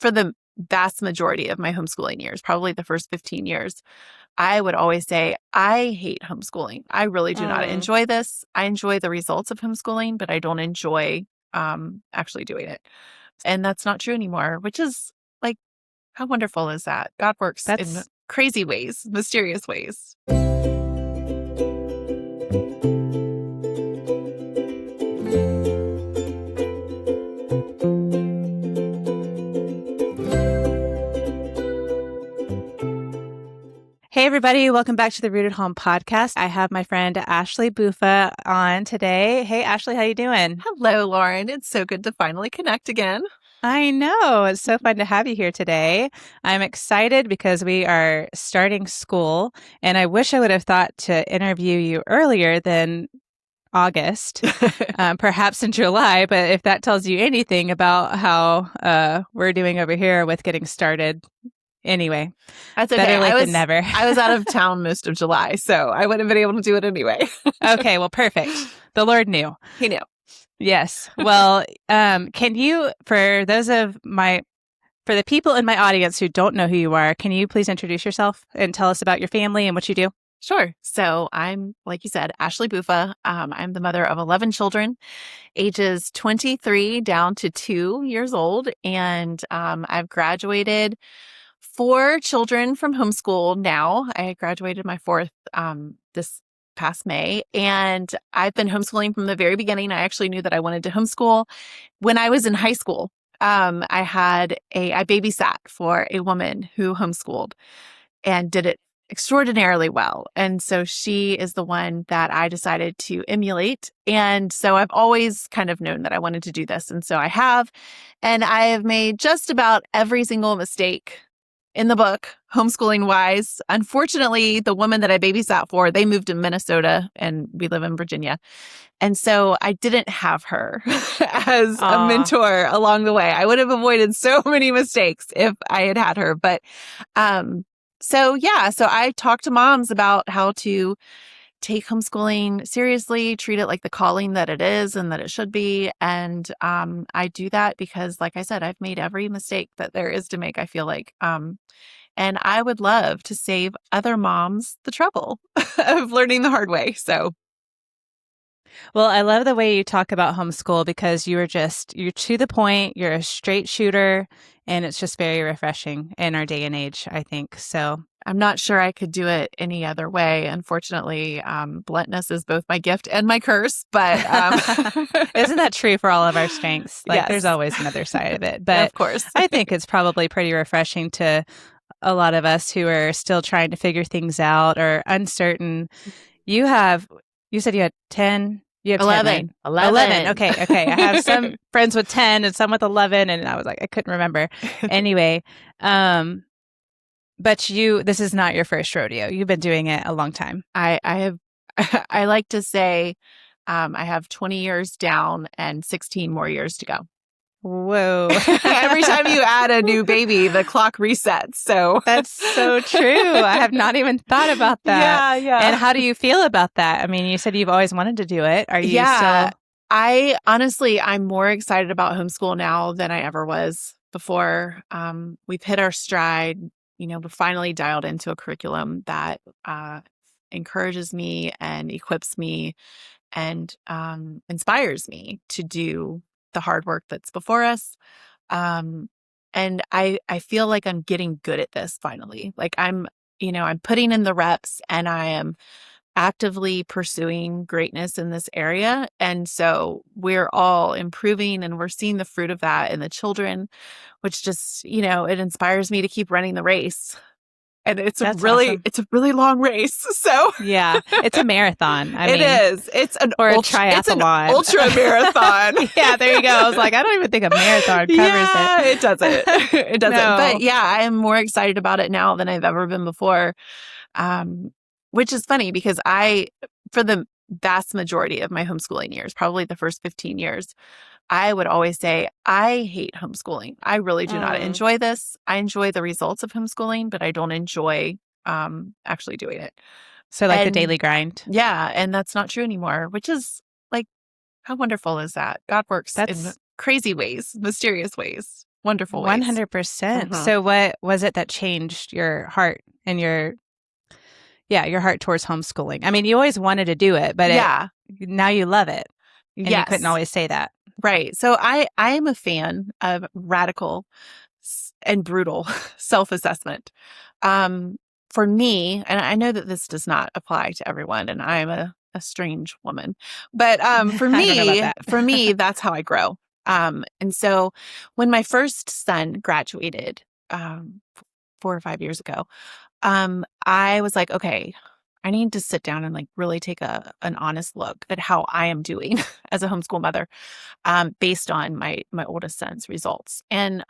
for the vast majority of my homeschooling years, probably the first 15 years, I would always say, I hate homeschooling. I really do not enjoy this. I enjoy the results of homeschooling, but I don't enjoy actually doing it. And that's not true anymore, which is like, how wonderful is that? God works in crazy ways, mysterious ways. Hey, everybody. Welcome back to the Rooted Home podcast. I have my friend Ashley Buffa on today. Hey, Ashley, how you doing? Hello, Lauren. It's so good to finally connect again. I know. It's so fun to have you here today. I'm excited because we are starting school, and I wish I would have thought to interview you earlier than August, perhaps in July, but if that tells you anything about how we're doing over here with getting started. Anyway, that's okay. Better late than never. I was out of town most of July, so I wouldn't have been able to do it anyway. Okay, well, perfect. The Lord knew. He knew. Yes. Well, can you, for the people in my audience who don't know who you are, can you please introduce yourself and tell us about your family and what you do? Sure. So I'm, like you said, Ashley Buffa. I'm the mother of 11 children, ages 23 down to 2 years old. And I've graduated 4 children from homeschool now. I graduated my 4th this past May, and I've been homeschooling from the very beginning. I actually knew that I wanted to homeschool when I was in high school. I babysat for a woman who homeschooled and did it extraordinarily well. And so she is the one that I decided to emulate. And so I've always kind of known that I wanted to do this. And so I have, and I have made just about every single mistake in the book, homeschooling wise. Unfortunately, the woman that I babysat for, they moved to Minnesota and we live in Virginia. And so I didn't have her as a mentor along the way. I would have avoided so many mistakes if I had had her. But so I talk to moms about how to take homeschooling seriously, treat it like the calling that it is and that it should be. And I do that because, like I said, I've made every mistake that there is to make, I feel like. And I would love to save other moms the trouble of learning the hard way. So. Well, I love the way you talk about homeschool because you're to the point, you're a straight shooter, and it's just very refreshing in our day and age, I think. So I'm not sure I could do it any other way. Unfortunately, bluntness is both my gift and my curse, but isn't that true for all of our strengths? Like, yes. There's always another side of it. But of course, I think it's probably pretty refreshing to a lot of us who are still trying to figure things out or uncertain. You said you had 10. You have 11. 11. Okay. I have some friends with 10 and some with 11, and I was like, I couldn't remember. Anyway, but this is not your first rodeo. You've been doing it a long time. I have. I like to say, I have 20 years down and 16 more years to go. Whoa. Every time you add a new baby, the clock resets. So that's so true. I have not even thought about that. Yeah. And how do you feel about that? I mean, you said you've always wanted to do it. Are you still? I'm more excited about homeschool now than I ever was before. We've hit our stride. We're finally dialed into a curriculum that encourages me and equips me and inspires me to do the hard work that's before us. And I feel like I'm getting good at this finally. Like I'm putting in the reps and I am actively pursuing greatness in this area. And so we're all improving and we're seeing the fruit of that in the children, which just, it inspires me to keep running the race. And it's a really long race. So yeah, it's a marathon. It is. It's an triathlon. It's an ultra marathon. Yeah, there you go. I was like, I don't even think a marathon covers it. It doesn't. It doesn't. No. But yeah, I am more excited about it now than I've ever been before. Which is funny because for the vast majority of my homeschooling years, probably the first 15 years, I would always say, I hate homeschooling. I really do not enjoy this. I enjoy the results of homeschooling, but I don't enjoy actually doing it. So the daily grind. Yeah. And that's not true anymore, which is like, how wonderful is that? God works in crazy ways, mysterious ways. wonderful ways. 100%. Mhm. So what was it that changed your heart and your heart towards homeschooling? I mean, you always wanted to do it, but Yeah. now you love it and you couldn't Yes. always say that. Right. So I am a fan of radical and brutal self-assessment. Um, for me, and I know that this does not apply to everyone, and I'm a strange woman, but I don't know about that. for me, that's how I grow. And so when my first son graduated, 4 or 5 years ago, I was like, okay, I need to sit down and like really take an honest look at how I am doing as a homeschool mother, based on my oldest son's results. And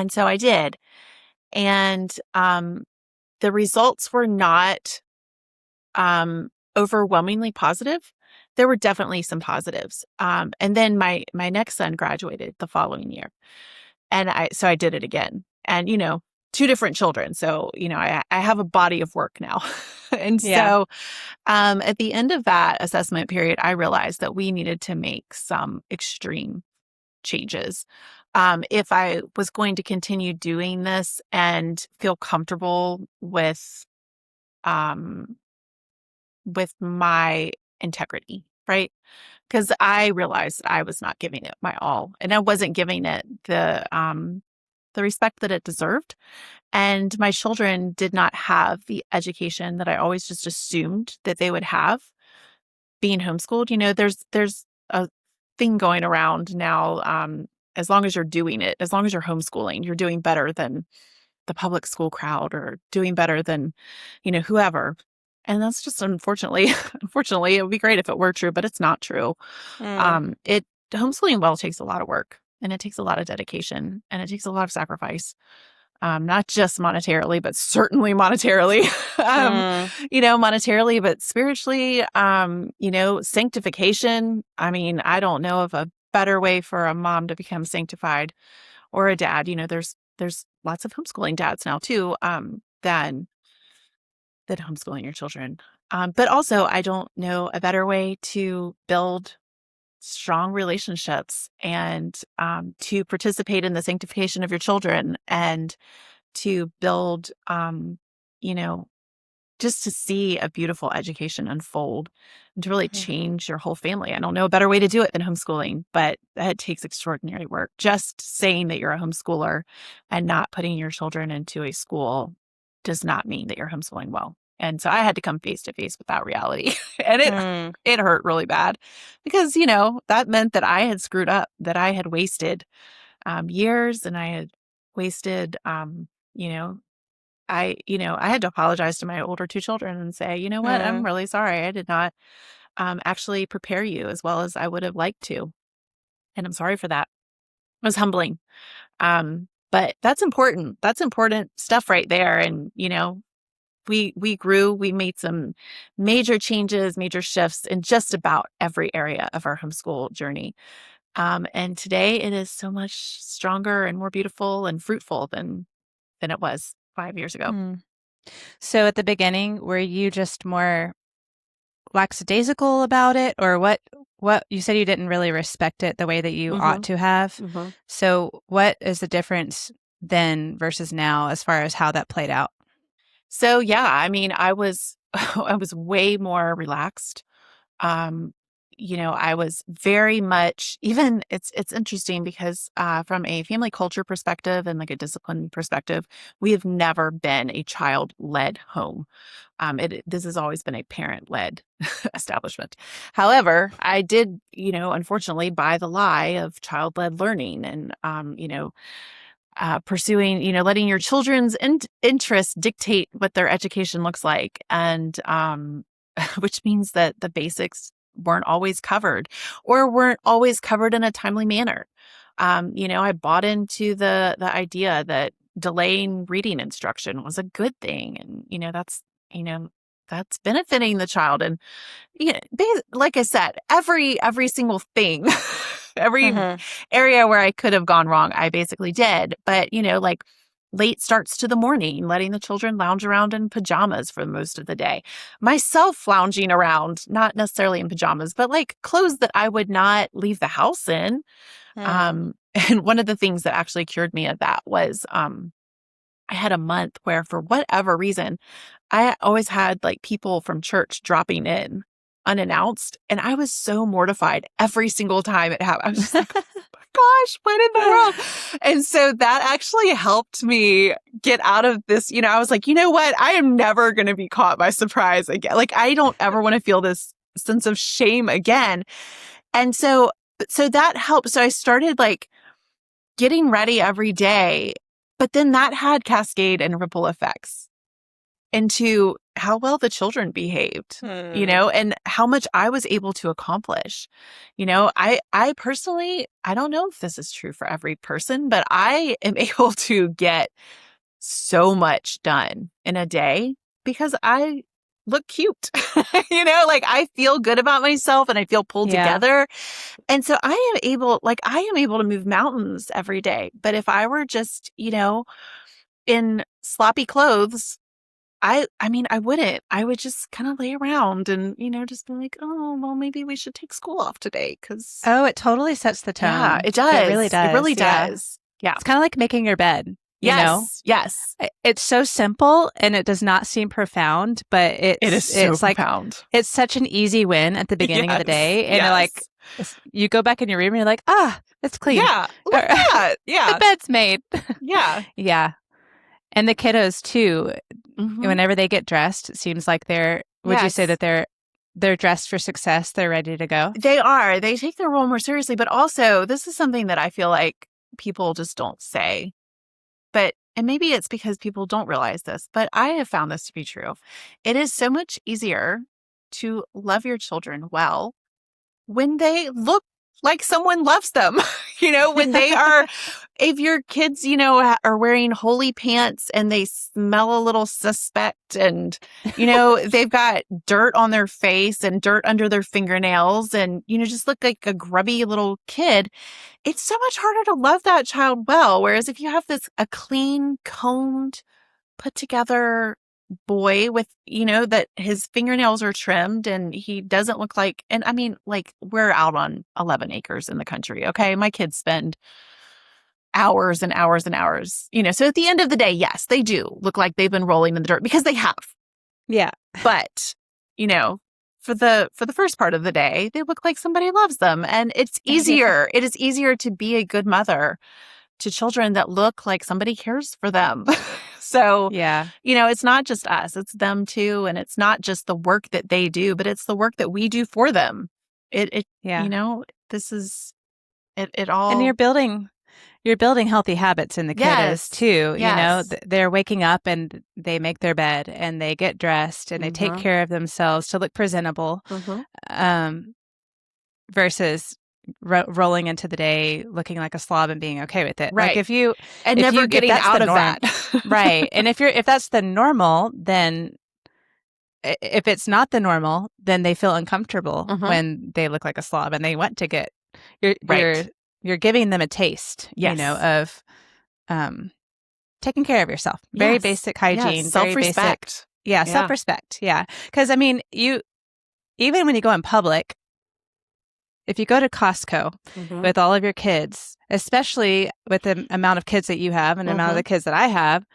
so I did. And the results were not overwhelmingly positive. There were definitely some positives. And then my next son graduated the following year. And I did it again. And, two different children. So, I have a body of work now. And Yeah. so at the end of that assessment period, I realized that we needed to make some extreme changes. If I was going to continue doing this and feel comfortable um, with my integrity, right? Because I realized I was not giving it my all, and I wasn't giving it the respect that it deserved. And my children did not have the education that I always just assumed that they would have being homeschooled. There's a thing going around now. As long as you're doing it, as long as you're homeschooling, you're doing better than the public school crowd or doing better than, whoever. And that's just unfortunately, unfortunately, it would be great if it were true, but it's not true. Mm. It Homeschooling well takes a lot of work, and it takes a lot of dedication, and it takes a lot of sacrifice. Not just monetarily, but certainly monetarily, Mm. monetarily, but spiritually, sanctification. I mean, I don't know of a better way for a mom to become sanctified, or a dad. There's lots of homeschooling dads now too, than homeschooling your children. But also, I don't know a better way to build strong relationships, and to participate in the sanctification of your children, and to build, you know, just to see a beautiful education unfold and to really Mhm. change your whole family. I don't know a better way to do it than homeschooling, but it takes extraordinary work. Just saying that you're a homeschooler and not putting your children into a school does not mean that you're homeschooling well. And so I had to come face to face with that reality. And Mm. it hurt really bad because, that meant that I had screwed up, that I had wasted years, and I had wasted, you know, I had to apologize to my older two children and say, you know what, I'm Mm. really sorry. I did not actually prepare you as well as I would have liked to. And I'm sorry for that. It was humbling. But that's important. That's important stuff right there. And, we grew, we made some major changes, major shifts in just about every area of our homeschool journey. And today it is so much stronger and more beautiful and fruitful than it was 5 years ago. Mm. So at the beginning, were you just more lackadaisical about it, or what you said you didn't really respect it the way that you ought Hmm. to have. Hmm. So what is the difference then versus now as far as how that played out? So yeah, I mean, I was I was way more relaxed. Um, I was very much, even it's interesting because from a family culture perspective and like a discipline perspective, we have never been a child-led home. This has always been a parent-led establishment. However, I did, unfortunately buy the lie of child-led learning, and pursuing, letting your children's interests dictate what their education looks like. And which means that the basics weren't always covered, or weren't always covered in a timely manner. I bought into the idea that delaying reading instruction was a good thing. And, you know, that's benefiting the child. And, like I said, every single thing, every Mm-hmm. area where I could have gone wrong, I basically did. But, like, late starts to the morning, letting the children lounge around in pajamas for most of the day. Myself lounging around, not necessarily in pajamas, but like clothes that I would not leave the house in. Hmm. And one of the things that actually cured me of that was I had a month where, for whatever reason, I always had like people from church dropping in unannounced. And I was so mortified every single time it happened. I was just like, oh my gosh, what in the world? And so that actually helped me get out of this. I was like, you know what? I am never going to be caught by surprise again. Like, I don't ever want to feel this sense of shame again. And so that helped. So I started like getting ready every day, but then that had cascade and ripple effects into how well the children behaved, Hmm. and how much I was able to accomplish. I personally, I don't know if this is true for every person, but I am able to get so much done in a day because I look cute. Like I feel good about myself and I feel pulled Yeah. together. And so I am able to move mountains every day. But if I were just, in sloppy clothes, I mean, I wouldn't. I would just kind of lay around and, just be like, oh, well, maybe we should take school off today. Cause Oh, it totally sets the yeah, tone. it It really does. It really does. Yeah. does. Yeah. It's kind of like making your bed, you know? Yes. Yes. It's so simple and it does not seem profound, but It is so it's like profound. it's such an easy win at the beginning of the Yes. day, and you're like, Yes. you go back in your room and you're like, ah, it's clean. Yeah. Look Or, at that. the Yeah. bed's made. Yeah. Yeah, and the kiddos too. Hmm. Whenever they get dressed, it seems like they're. Would you say Yes. that they're dressed for success? They're ready to go. They are. They take their role more seriously, but also this is something that I feel like people just don't say. And maybe it's because people don't realize this, but I have found this to be true. It is so much easier to love your children well when they look like someone loves them. When they are, if your kids, are wearing holy pants and they smell a little suspect and, they've got dirt on their face and dirt under their fingernails and, just look like a grubby little kid, it's so much harder to love that child well. Whereas if you have a clean, combed, put together boy with, that his fingernails are trimmed and he doesn't look like, and I mean, like we're out on 11 acres in the country. Okay. My kids spend hours and hours and hours, so at the end of the day, yes, they do look like they've been rolling in the dirt because they have, Yeah, but, for the first part of the day, they look like somebody loves them. And it's yeah, easier. It is easier to be a good mother to children that look like somebody cares for them. So, yeah, it's not just us, it's them too. And it's not just the work that they do, but it's the work that we do for them. yeah. This is it And all. you're building healthy habits in the kiddos Yes. too. Yes. They're waking up and they make their bed and they get dressed and they take Mm-hmm. care of themselves to look presentable, Mm-hmm. um, versus rolling into the day looking like a slob and being okay with it. Like Right. And never if getting that's the out of norm, that. right? And if that's the normal, then if it's not the normal, then they feel uncomfortable Mm-hmm. when they look like a slob and they want to get you're you're Right. you're giving them a taste, Yes. of um taking care of yourself. Very Yes. basic Yes. hygiene, very basic, Self-respect. yeah, Yeah. self-respect. Yeah. Because I mean, you even when you go in public, if you go to Costco Mm-hmm. with all of your kids, especially with the amount of kids that you have and the amount of Mm-hmm. the kids that I have,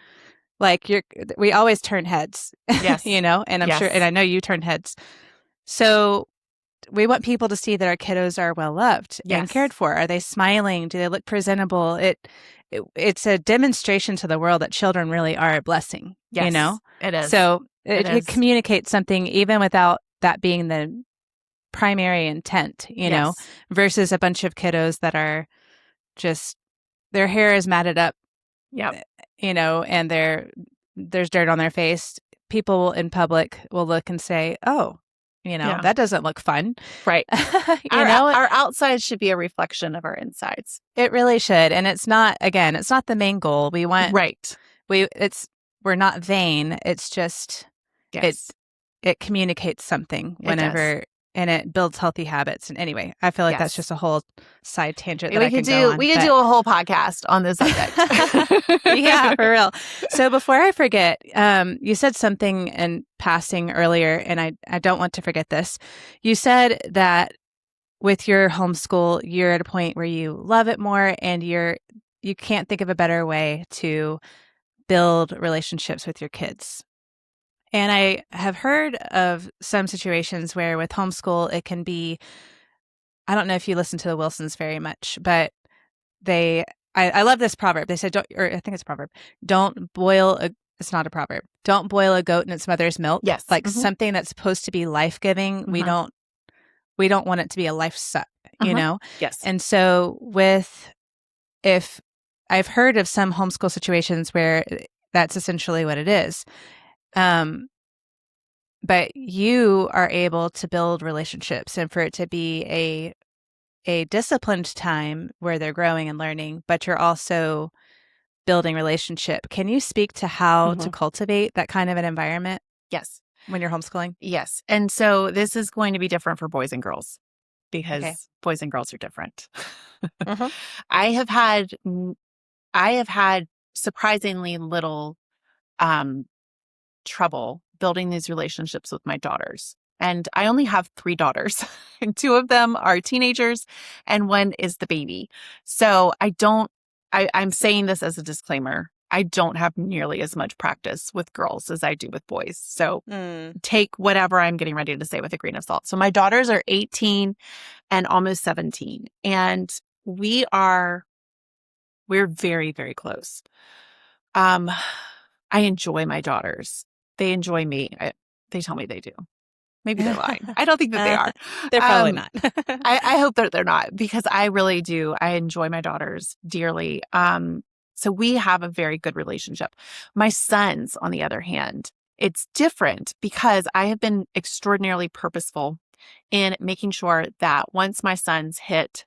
like we always turn heads, Yes. and I'm sure, and Yes. I know you turn heads. So we want people to see that our kiddos are well loved and Yes. cared for. Are they smiling? Do they look presentable? It's a demonstration to the world that children really are a blessing, Yes. It is. So It it is. communicates something even without that being the primary intent, Yes. versus a bunch of kiddos that are just their hair is matted up, Yep. and there's dirt on their face. People in public will look and say, "Oh, Yeah. that doesn't look fun." Right. you know, Our outside should be a reflection of our insides. it really should. And it's not, again, it's not the main goal. Right. We're not vain. It's just, it, Yes. it communicates something It does. whenever and it builds healthy habits. And anyway, I feel like that's Yes. just a whole side tangent that We I could can go do on. we could do a whole podcast on this subject. Yeah, for real. So before I forget, you said something in passing earlier, and I don't want to forget this. You said that with your homeschool, you're at a point where you love it more, and you can't think of a better way to build relationships with your kids. And I have heard of some situations where with homeschool, it can be, I don't know if you listen to the Wilsons very much, but they, I love this proverb. They said, don't, or I think it's a proverb, don't boil a, it's not a proverb. Don't boil a goat in its mother's milk. Yes. Like something that's supposed to be life-giving. We don't want it to be a life suck, you know? Yes. And so if I've heard of some homeschool situations where that's essentially what it is. But you are able to build relationships and for it to be a disciplined time where they're growing and learning, but you're also building relationship. Can you speak to how to cultivate that kind of an environment Yes. when you're homeschooling? Yes. And so this is going to be different for boys and girls Okay. because boys and girls are different. Mm-hmm. I have had I have had surprisingly little um, trouble building these relationships with my daughters. And I only have 3 daughters. And 2 of them are teenagers and 1 is the baby. So I'm saying this as a disclaimer. I don't have nearly as much practice with girls as I do with boys. So take whatever I'm getting ready to say with a grain of salt. So my daughters are 18 and almost 17. And we're very, very close. I enjoy my daughters. They enjoy me. They tell me they do. Maybe they're lying. I don't think that they are. They're probably not. I hope that they're not because I really do. I enjoy my daughters dearly. So we have a very good relationship. My sons, on the other hand, it's different because I have been extraordinarily purposeful in making sure that once my sons hit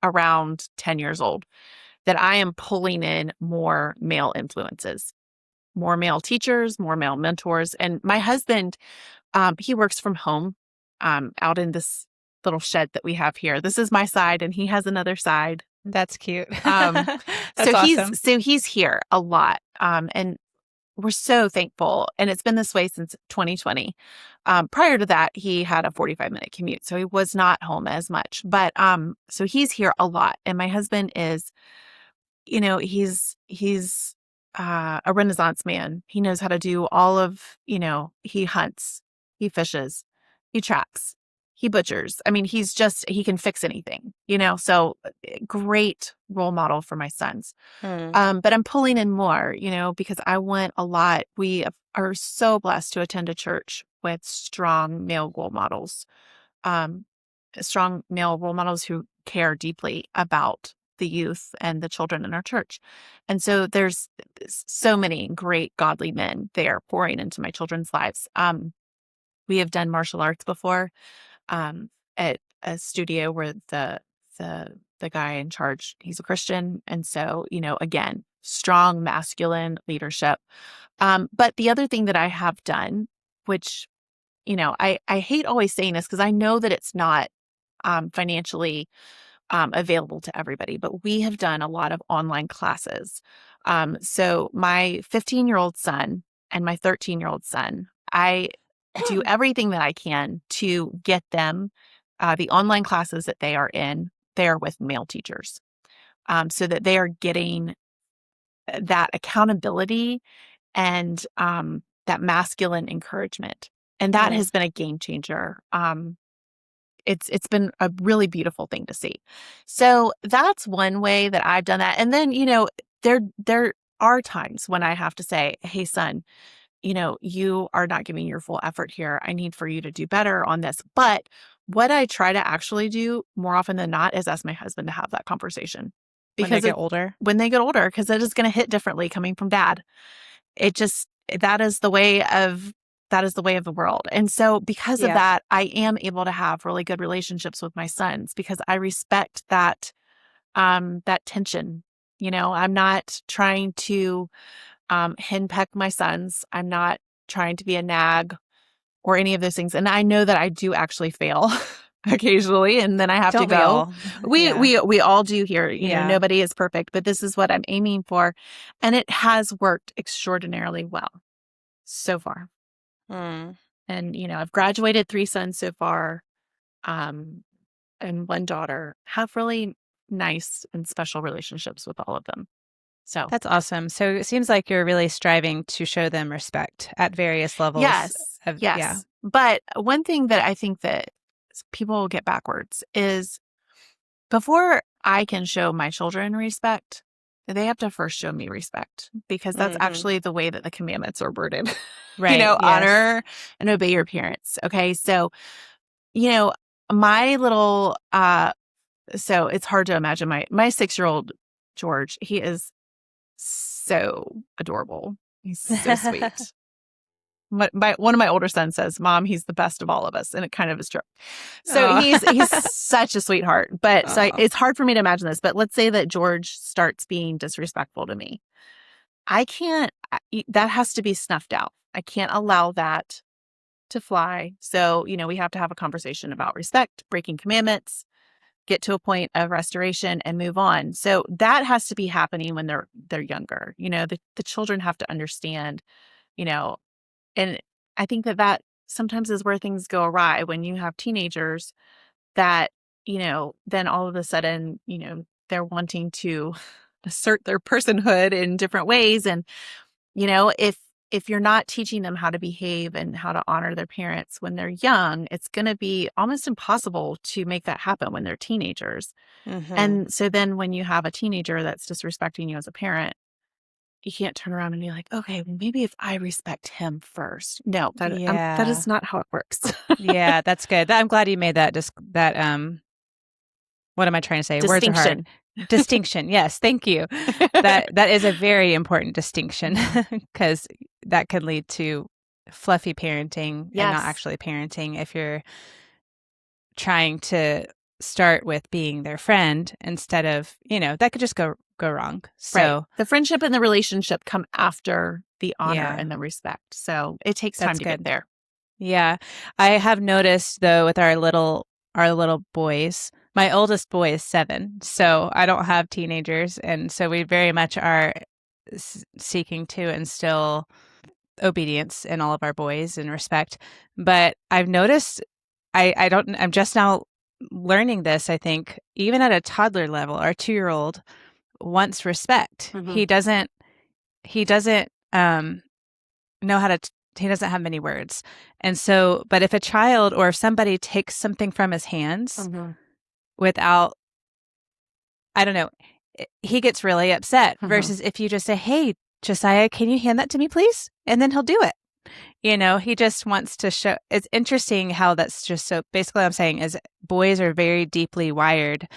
around 10 years old, that I am pulling in more male influences, more male teachers, more male mentors. And my husband, he works from home out in this little shed that we have here. This is my side and he has another side. That's cute. That's awesome. he's here a lot. And we're so thankful. And it's been this way since 2020. Prior to that, he had a 45-minute commute. So he was not home as much. But so he's here a lot. And my husband is, he's a Renaissance man. He knows how to do all of, he hunts, he fishes, he tracks, he butchers. I mean, he can fix anything, so great role model for my sons. But I'm pulling in more, because I want a lot. We are so blessed to attend a church with strong male role models, um, strong male role models who care deeply about the youth and the children in our church. And so there's so many great godly men there pouring into my children's lives. We have done martial arts before at a studio where the guy in charge, he's a Christian. And so, again, strong masculine leadership. But the other thing that I have done, which, I hate always saying this because I know that it's not financially available to everybody, but we have done a lot of online classes. So my 15-year-old son and my 13-year-old son, I do everything that I can to get them the online classes that they are in there with male teachers, so that they are getting that accountability and that masculine encouragement. And that has been a game changer. It's been a really beautiful thing to see. So that's one way that I've done that. And then, there are times when I have to say, hey, son, you are not giving your full effort here. I need for you to do better on this. But what I try to actually do more often than not is ask my husband to have that conversation. When they Because get older? when they get older, because it is going to hit differently coming from dad. It just, that is the way of the world. And so because of that, I am able to have really good relationships with my sons because I respect that tension. I'm not trying to henpeck my sons. I'm not trying to be a nag. or any of those things. And I know that I do actually fail occasionally, and then I have to Don't we go. all? Yeah. We all do here. Yeah. Nobody is perfect, but this is what I'm aiming for. And it has worked extraordinarily well so far. Mm. And, I've graduated 3 sons so far, and 1 daughter, have really nice and special relationships with all of them. So, That's awesome. So it seems like you're really striving to show them respect at various levels yes, of, yeah. yes. But one thing that I think that people get backwards is before I can show my children respect, they have to first show me respect, because that's actually the way that the commandments are worded. Right. Yes. Honor and obey your parents. Okay. So, my little, so it's hard to imagine my 6-year-old George, he is so adorable. He's so sweet. One of my older sons says, "Mom, he's the best of all of us," and it kind of is true. So Aw. he's such a sweetheart. But so Aw. it's hard for me to imagine this. But let's say that George starts being disrespectful to me. I can't. That has to be snuffed out. I can't allow that to fly. So we have to have a conversation about respect, breaking commandments, get to a point of restoration, and move on. So that has to be happening when they're younger. The children have to understand. You know, and I think that sometimes is where things go awry when you have teenagers that, then all of a sudden, they're wanting to assert their personhood in different ways. And, if you're not teaching them how to behave and how to honor their parents when they're young, it's going to be almost impossible to make that happen when they're teenagers. And so then when you have a teenager that's disrespecting you as a parent, you can't turn around and be like, okay, well, maybe if I respect him first. No, that Yeah. is not how it works. Yeah, that's good. I'm glad you made that what am I trying to say? Words are hard. Distinction. Yes, thank you. That is a very important distinction, because that could lead to fluffy parenting and not Yes. actually parenting if you're trying to start with being their friend instead of, that could just go wrong. So Right. The friendship and the relationship come after the honor Yeah. and the respect. So it takes time That's to good. get there. Yeah. I have noticed though with our little boys, my oldest boy is 7, so I don't have teenagers, and so we very much are seeking to instill obedience in all of our boys and respect. But I've noticed I'm just now learning this, I think, even at a toddler level, our 2-year-old wants respect. He doesn't know how to he doesn't have many words. And so, but if a child or if somebody takes something from his hands without, I don't know, he gets really upset versus if you just say, "Hey, Josiah, can you hand that to me, please?" And then he'll do it. He just wants to show. It's interesting how that's just so, basically what I'm saying is boys are very deeply wired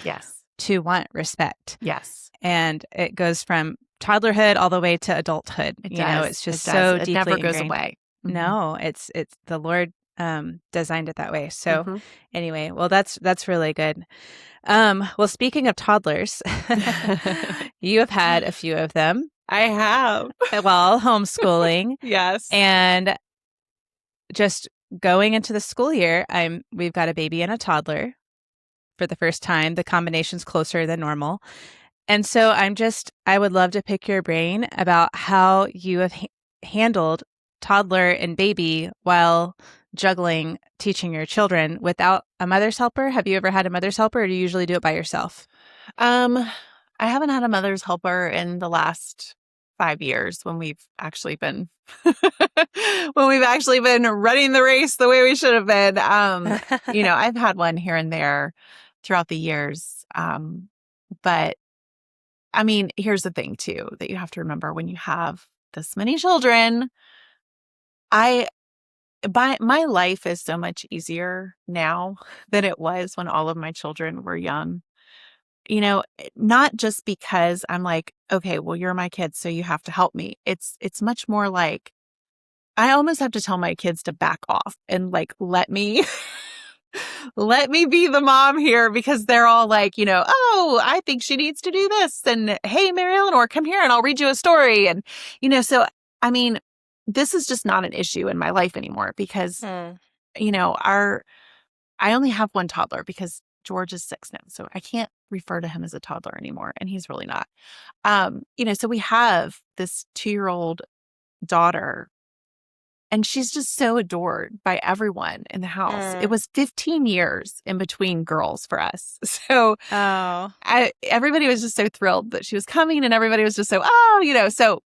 to want respect. Yes. And it goes from toddlerhood all the way to adulthood. It's just so deeply ingrained. It never goes ingrained. away. No, it's the Lord designed it that way. So anyway, well, that's really good. Well, speaking of toddlers, you have had a few of them. I have. While homeschooling. Yes. And just going into the school year, we've got a baby and a toddler for the first time. The combination's closer than normal. And so I would love to pick your brain about how you have handled toddler and baby while juggling teaching your children without a mother's helper. Have you ever had a mother's helper, or do you usually do it by yourself? I haven't had a mother's helper in the last 5 years when we've actually been running the race the way we should have been. I've had one here and there throughout the years. But I mean, here's the thing too, that you have to remember when you have this many children, my life is so much easier now than it was when all of my children were young. Not just because I'm like, okay, well, you're my kids, so you have to help me. It's much more like I almost have to tell my kids to back off and like, let me be the mom here, because they're all like, oh, I think she needs to do this. And hey, Mary Eleanor, come here and I'll read you a story. And, so, I mean, this is just not an issue in my life anymore because, Hmm. I only have one toddler because George is 6 now. So I can't refer to him as a toddler anymore. And he's really not. So we have this 2-year-old daughter, and she's just so adored by everyone in the house. It Hmm. was 15 years in between girls for us. So Oh. everybody was just so thrilled that she was coming, and everybody was just so, so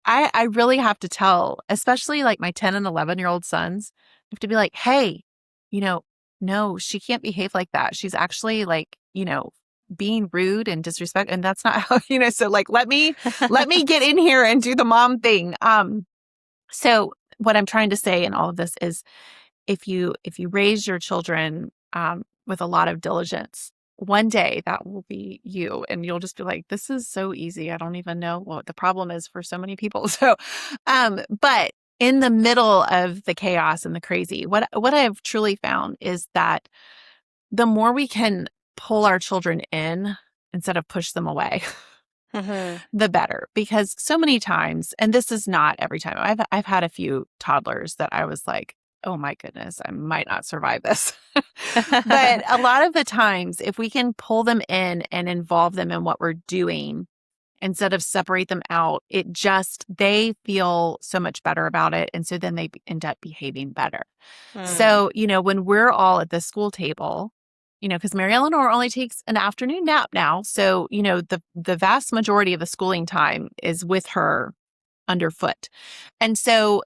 I really have to tell, especially like my 10 and 11-year-old sons, I have to be like, hey, you know, no, she can't behave like that. She's actually like, being rude and disrespect. And that's not how, so like, let me get in here and do the mom thing. So what I'm trying to say in all of this is if you raise your children with a lot of diligence, one day that will be you, and you'll just be like, this is so easy. I don't even know what the problem is for so many people. So, but in the middle of the chaos and the crazy, what I've truly found is that the more we can pull our children in instead of push them away, Hmm. the better. Because so many times, and this is not every time, I've had a few toddlers that I was like, oh my goodness, I might not survive this. But a lot of the times, if we can pull them in and involve them in what we're doing instead of separate them out, they feel so much better about it. And so then they end up behaving better. Hmm. So, when we're all at the school table, because Mary Eleanor only takes an afternoon nap now. So, the vast majority of the schooling time is with her underfoot. And so,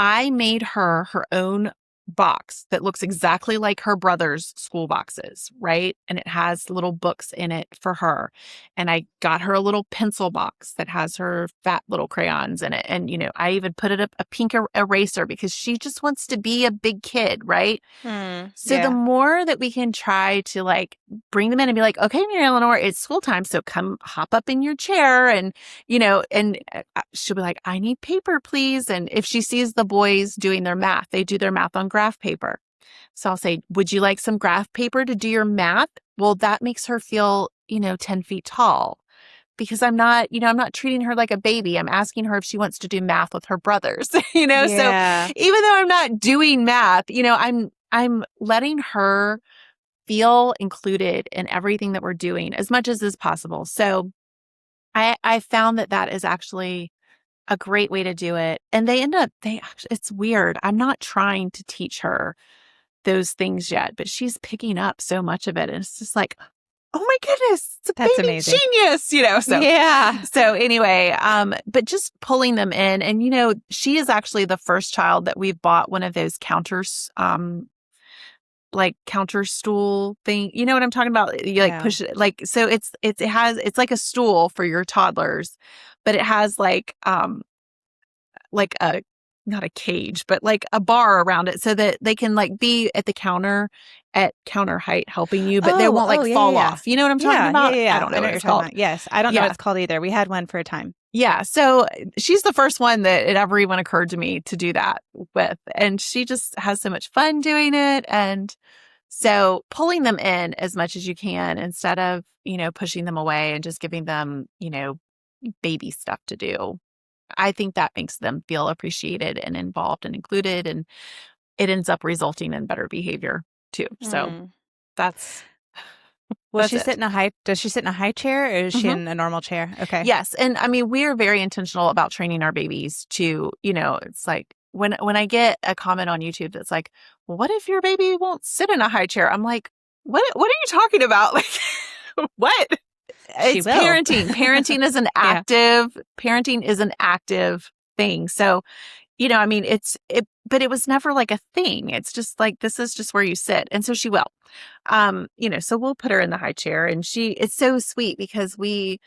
I made her own box that looks exactly like her brother's school boxes, right? And it has little books in it for her. And I got her a little pencil box that has her fat little crayons in it. And, I even put it up a pink eraser because she just wants to be a big kid, right? Hmm. So the Yeah. more that we can try to like bring them in and be like, okay, Mary Eleanor, it's school time. So come hop up in your chair. And, she'll be like, I need paper, please. And if she sees the boys doing their math, they do their math on graph paper. So I'll say, would you like some graph paper to do your math? Well, that makes her feel, 10 feet tall because I'm not treating her like a baby. I'm asking her if she wants to do math with her brothers, So Yeah. even though I'm not doing math, I'm letting her feel included in everything that we're doing as much as is possible. So I found that is actually a great way to do it. And it's weird. I'm not trying to teach her those things yet, but she's picking up so much of it. And it's just like, oh my goodness, it's a That's baby amazing. genius, so. Yeah. So anyway, but just pulling them in, and she is actually the first child that we've bought one of those counters, like counter stool thing. You know what I'm talking about? You like No. push it, like, so it's like a stool for your toddlers, but it has like a, not a cage, but like a bar around it so that they can like be at the counter at counter height helping you, but they Oh, won't oh, like yeah, yeah, fall yeah. off. You know what I'm talking Yeah, yeah, about? yeah, I yeah. don't I know know what what you're it's talking called. about. Yes. I don't know what Yeah. it's called either. We had one for a time. Yeah. So she's the first one that it ever even occurred to me to do that with. And she just has so much fun doing it. And so pulling them in as much as you can instead of, pushing them away and just giving them, baby stuff to do. I think that makes them feel appreciated and involved and included. And it ends up resulting in better behavior too. So Hmm. that's Will that's she it. sit in a high, does she sit in a high chair or is she Mhm. in a normal chair? Okay. Yes. And I mean, we're very intentional about training our babies to, it's like when I get a comment on YouTube that's like, well, what if your baby won't sit in a high chair? I'm like, what are you talking about? Like, what? She It's will. parenting. Yeah. Parenting is an active thing. So, I mean, but it was never like a thing. It's just like, this is just where you sit. And so she will, so we'll put her in the high chair, and it's so sweet because we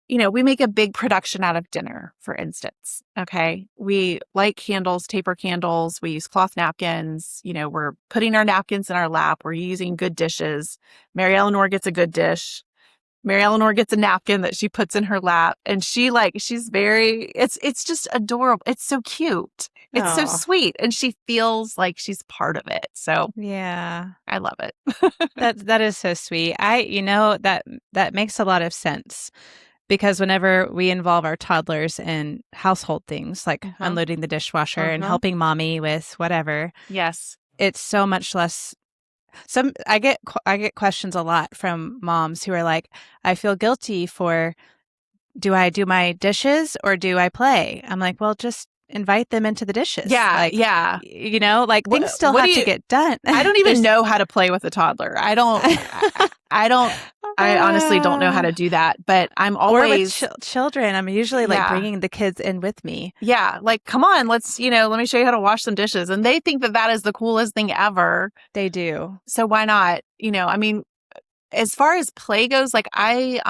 make a big production out of dinner, for instance. Okay. We light candles, taper candles. We use cloth napkins. We're putting our napkins in our lap. We're using good dishes. Mary Eleanor gets a good dish. Mary Eleanor gets a napkin that she puts in her lap, and it's just adorable. It's so cute. It's so Oh, sweet. And she feels like she's part of it. So yeah. I love it. That is so sweet. That makes a lot of sense. because whenever we involve our toddlers in household things like Uh-huh. unloading the dishwasher and Uh-huh. helping mommy with whatever, Yes. it's so much less. I get questions a lot from moms who are like, I feel guilty for, do I do my dishes or do I play? I'm like, well, just invite them into the dishes. Yeah, Like, yeah. like things still What do have to you get done. I don't even There's know how to play with a toddler. I don't I honestly don't know how to do that, but I'm or with always children, I'm usually like yeah. bringing the kids in with me. Yeah, like come on, let's, let me show you how to wash some dishes. And they think that that is the coolest thing ever. They do. So why not? I mean, as far as play goes, like I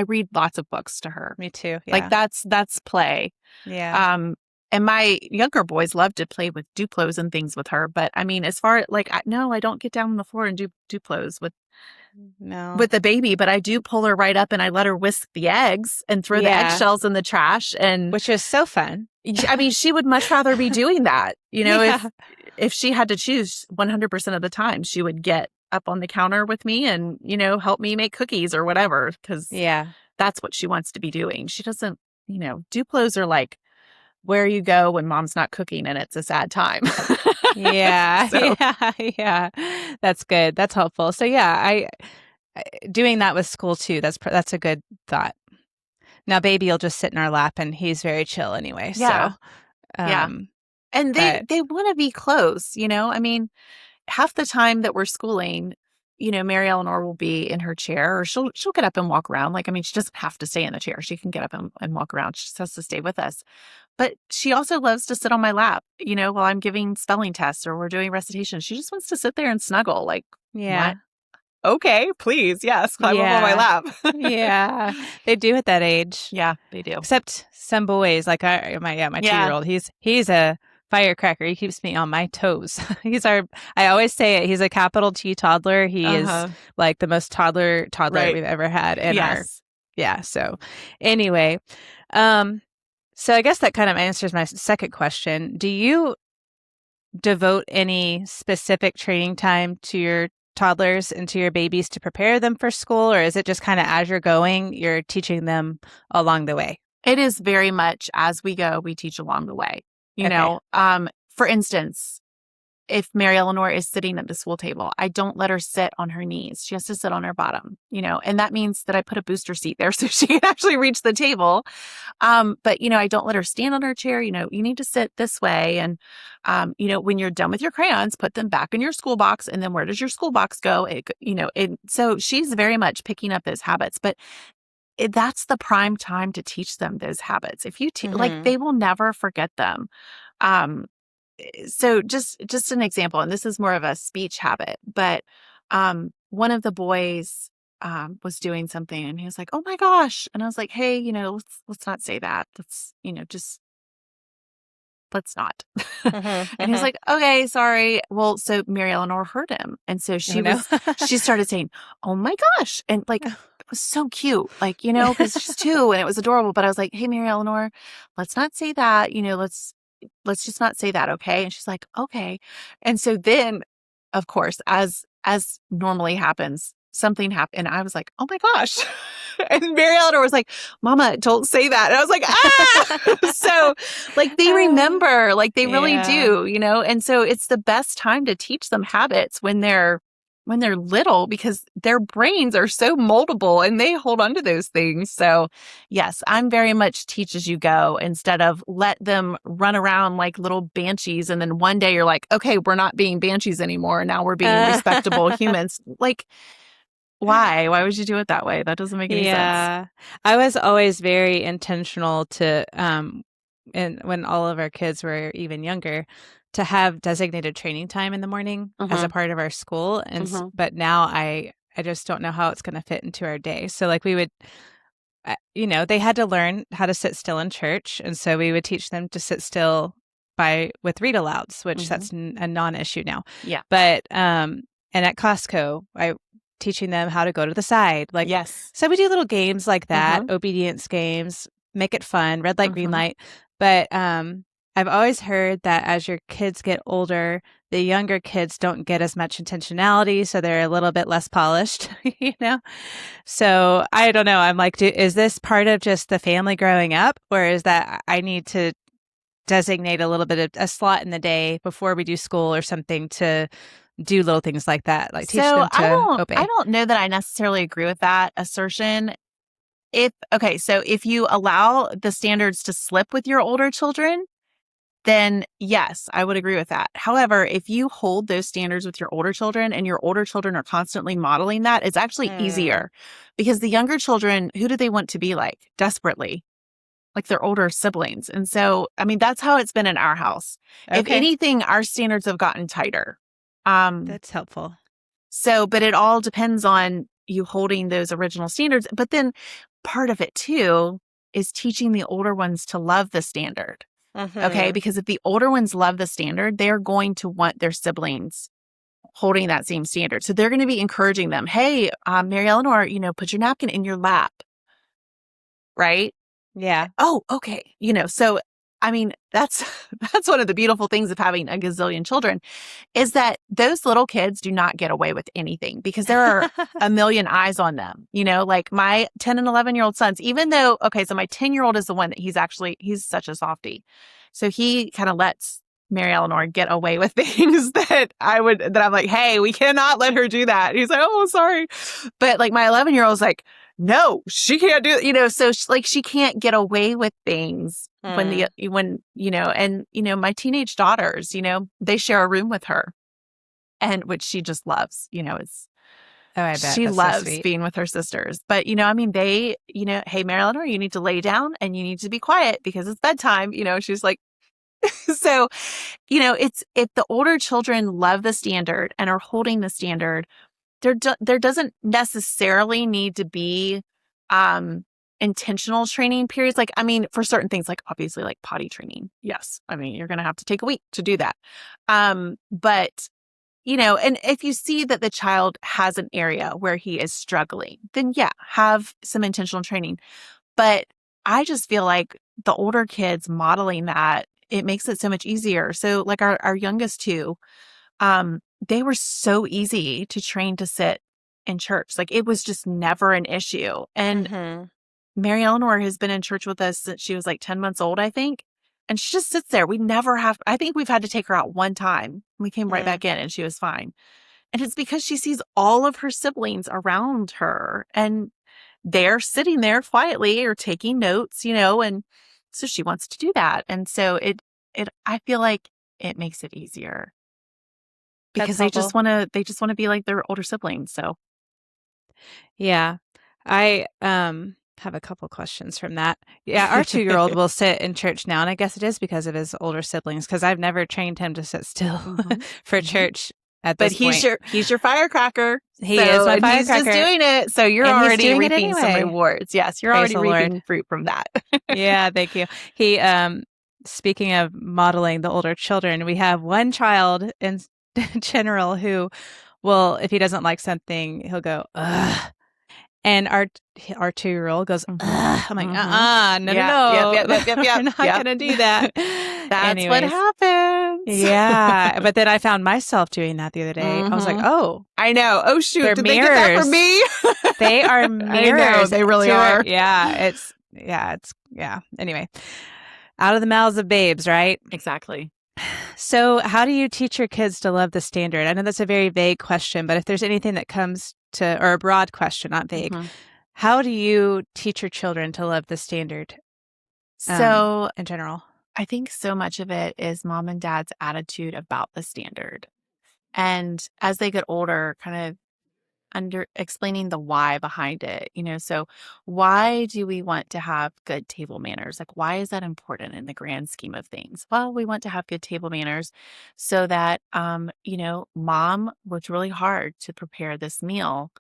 read lots of books to her. Me too. Like Yeah. that's play. Yeah. Um, and my younger boys love to play with Duplos and things with her. But I mean, as far like, no, I don't get down on the floor and do Duplos No. with the baby, but I do pull her right up and I let her whisk the eggs and throw the Yeah. eggshells in the trash. And Which is so fun. I mean, she would much rather be doing that. Yeah. If she had to choose 100% of the time, she would get up on the counter with me and, help me make cookies or whatever, because Yeah. that's what she wants to be doing. She doesn't, Duplos are like where you go when mom's not cooking and it's a sad time. Yeah. So, Yeah. Yeah. That's good. That's helpful. So yeah, doing that with school too. That's a good thought. Now baby will just sit in our lap and he's very chill anyway. yeah. So, Yeah. And but they want to be close, I mean, half the time that we're schooling, Mary Eleanor will be in her chair or she'll get up and walk around. Like, I mean, she doesn't have to stay in the chair. She can get up and walk around. She just has to stay with us. But she also loves to sit on my lap, while I'm giving spelling tests or we're doing recitation. She just wants to sit there and snuggle. Like, yeah. what? Okay, please. Yes, climb up on my Yeah. lap. Yeah. They do at that age. Yeah, they do. Except some boys, like my Yeah. 2-year-old, he's a firecracker. He keeps me on my toes. I always say it, he's a capital T toddler. He is like the most toddler Right. we've ever had in Yes. so anyway, so I guess that kind of answers my second question. Do you devote any specific training time to your toddlers and to your babies to prepare them for school, or is it just kind of as you're going, you're teaching them along the way? It is very much as we go, we teach along the way. Okay. For instance, if Mary Eleanor is sitting at the school table, I don't let her sit on her knees. She has to sit on her bottom, and that means that I put a booster seat there so she can actually reach the table. But, I don't let her stand on her chair. You need to sit this way. And, when you're done with your crayons, put them back in your school box. And then where does your school box go? So she's very much picking up those habits, but that's the prime time to teach them those habits. If you like, they will never forget them. So just an example, and this is more of a speech habit, but one of the boys was doing something and he was like, "Oh my gosh." And I was like, "Hey, let's not say that. Let's, just let's not." And he was like, "Okay, sorry." Well, so Mary Eleanor heard him. And so she started saying, "Oh my gosh." And like, it was so cute, like, because she's 2 and it was adorable. But I was like, "Hey, Mary Eleanor, let's not say that, let's just not say that. Okay." And she's like, "Okay." And so then, of course, as normally happens, something happened. And I was like, "Oh my gosh." And Mary Eleanor was like, "Mama, don't say that." And I was like, "Ah." So like they remember, like they really do, and so it's the best time to teach them habits when they're little, because their brains are so moldable and they hold on to those things. So yes, I'm very much teach as you go instead of let them run around like little banshees. And then one day you're like, okay, we're not being banshees anymore. Now we're being respectable humans. Like, why? Why would you do it that way? That doesn't make any sense. Yeah. I was always very intentional to, and when all of our kids were even younger, to have designated training time in the morning as a part of our school. And but now I just don't know how it's going to fit into our day. So like we would, they had to learn how to sit still in church, and so we would teach them to sit still with read alouds, which that's a non-issue now. Yeah. But and at Costco, I teaching them how to go to the side. Like, yes. So we do little games like that, obedience games, make it fun, red light, green light. But I've always heard that as your kids get older, the younger kids don't get as much intentionality, so they're a little bit less polished, you know? So I don't know. I'm like, is this part of just the family growing up, or is that I need to designate a little bit of a slot in the day before we do school or something to do little things like that, like teach So them to I obey? don't know that I necessarily agree with that assertion. So if you allow the standards to slip with your older children, then yes, I would agree with that. However, if you hold those standards with your older children and your older children are constantly modeling that, it's actually Mm, easier because the younger children, who do they want to be like desperately? Like their older siblings. And so, I mean, that's how it's been in our house. If okay, anything, our standards have gotten tighter. Um, that's helpful. but it all depends on you holding those original standards. But then part of it too is teaching the older ones to love the standard. Okay. Mm-hmm. Because if the older ones love the standard, they're going to want their siblings holding that same standard. So they're going to be encouraging them. Hey, Mary Eleanor, put your napkin in your lap. Right. Yeah. Oh, okay. So I mean, that's that's one of the beautiful things of having a gazillion children is that those little kids do not get away with anything because there are a million eyes on them. Like my 10 and 11-year-old sons, even though, okay, so my 10-year-old is the one that he's such a softie. So he kind of lets Mary Eleanor get away with things that I'm like, hey, we cannot let her do that. And he's like, oh, sorry. But like my 11-year-old is like, no, she can't do it. So she can't get away with things Mm. my teenage daughters, they share a room with her and which she just loves, Oh, I bet. she That's so loves sweet. being with her sisters. But, I mean, they, hey, Marilyn, or you need to lay down and you need to be quiet because it's bedtime. She's like, so, it's if the older children love the standard and are holding the standard, there doesn't necessarily need to be intentional training periods. Like, I mean, for certain things, like obviously like potty training. Yes. I mean, you're going to have to take a week to do that. But and if you see that the child has an area where he is struggling, then yeah, have some intentional training. But I just feel like the older kids modeling that, it makes it so much easier. So like our youngest two, they were so easy to train to sit in church. Like it was just never an issue. And Mm-hmm. Mary Eleanor has been in church with us since she was like 10 months old, I think. And she just sits there. I think we've had to take her out one time. We came right Mm. back in and she was fine. And it's because she sees all of her siblings around her and they're sitting there quietly or taking notes, and so she wants to do that. And so I feel like it makes it easier That's because helpful. they just want to be like their older siblings. So, Yeah. I have a couple questions from that. Yeah, our 2-year-old will sit in church now, and I guess it is because of his older siblings, because I've never trained him to sit still hmm for hmm church at but this point. he's your firecracker. He is my And he's just firecracker, doing it. So you're and he's already doing it reaping some anyway. rewards. Yes, you're Praise already the Lord. reaping fruit from that. Yeah, thank you. He speaking of modeling the older children, we have one child in general who will, if he doesn't like something, he'll go, ugh. And our 2-year-old goes, hmm ugh. I'm like, hmm no, no, Yeah. Yep. no. Yep. Yep. Yep. We're Yep. not Yep. gonna do that. That's what Anyways, happens. yeah. But then I found myself doing that the other day. I was like, hmm oh, I know. Oh shoot! they're Did they get that from mirrors. me? They are I know mirrors they really to her. are. Yeah. Anyway, out of the mouths of babes, right? Exactly. So, how do you teach your kids to love the standard? I know that's a very vague question, but if there's anything that comes to, or a broad question, not vague, hmm how do you teach your children to love the standard So in general? I think so much of it is mom and dad's attitude about the standard, and as they get older, kind of under explaining the why behind it. So why do we want to have good table manners? Like, why is that important in the grand scheme of things? Well, we want to have good table manners so that, mom worked really hard to prepare this meal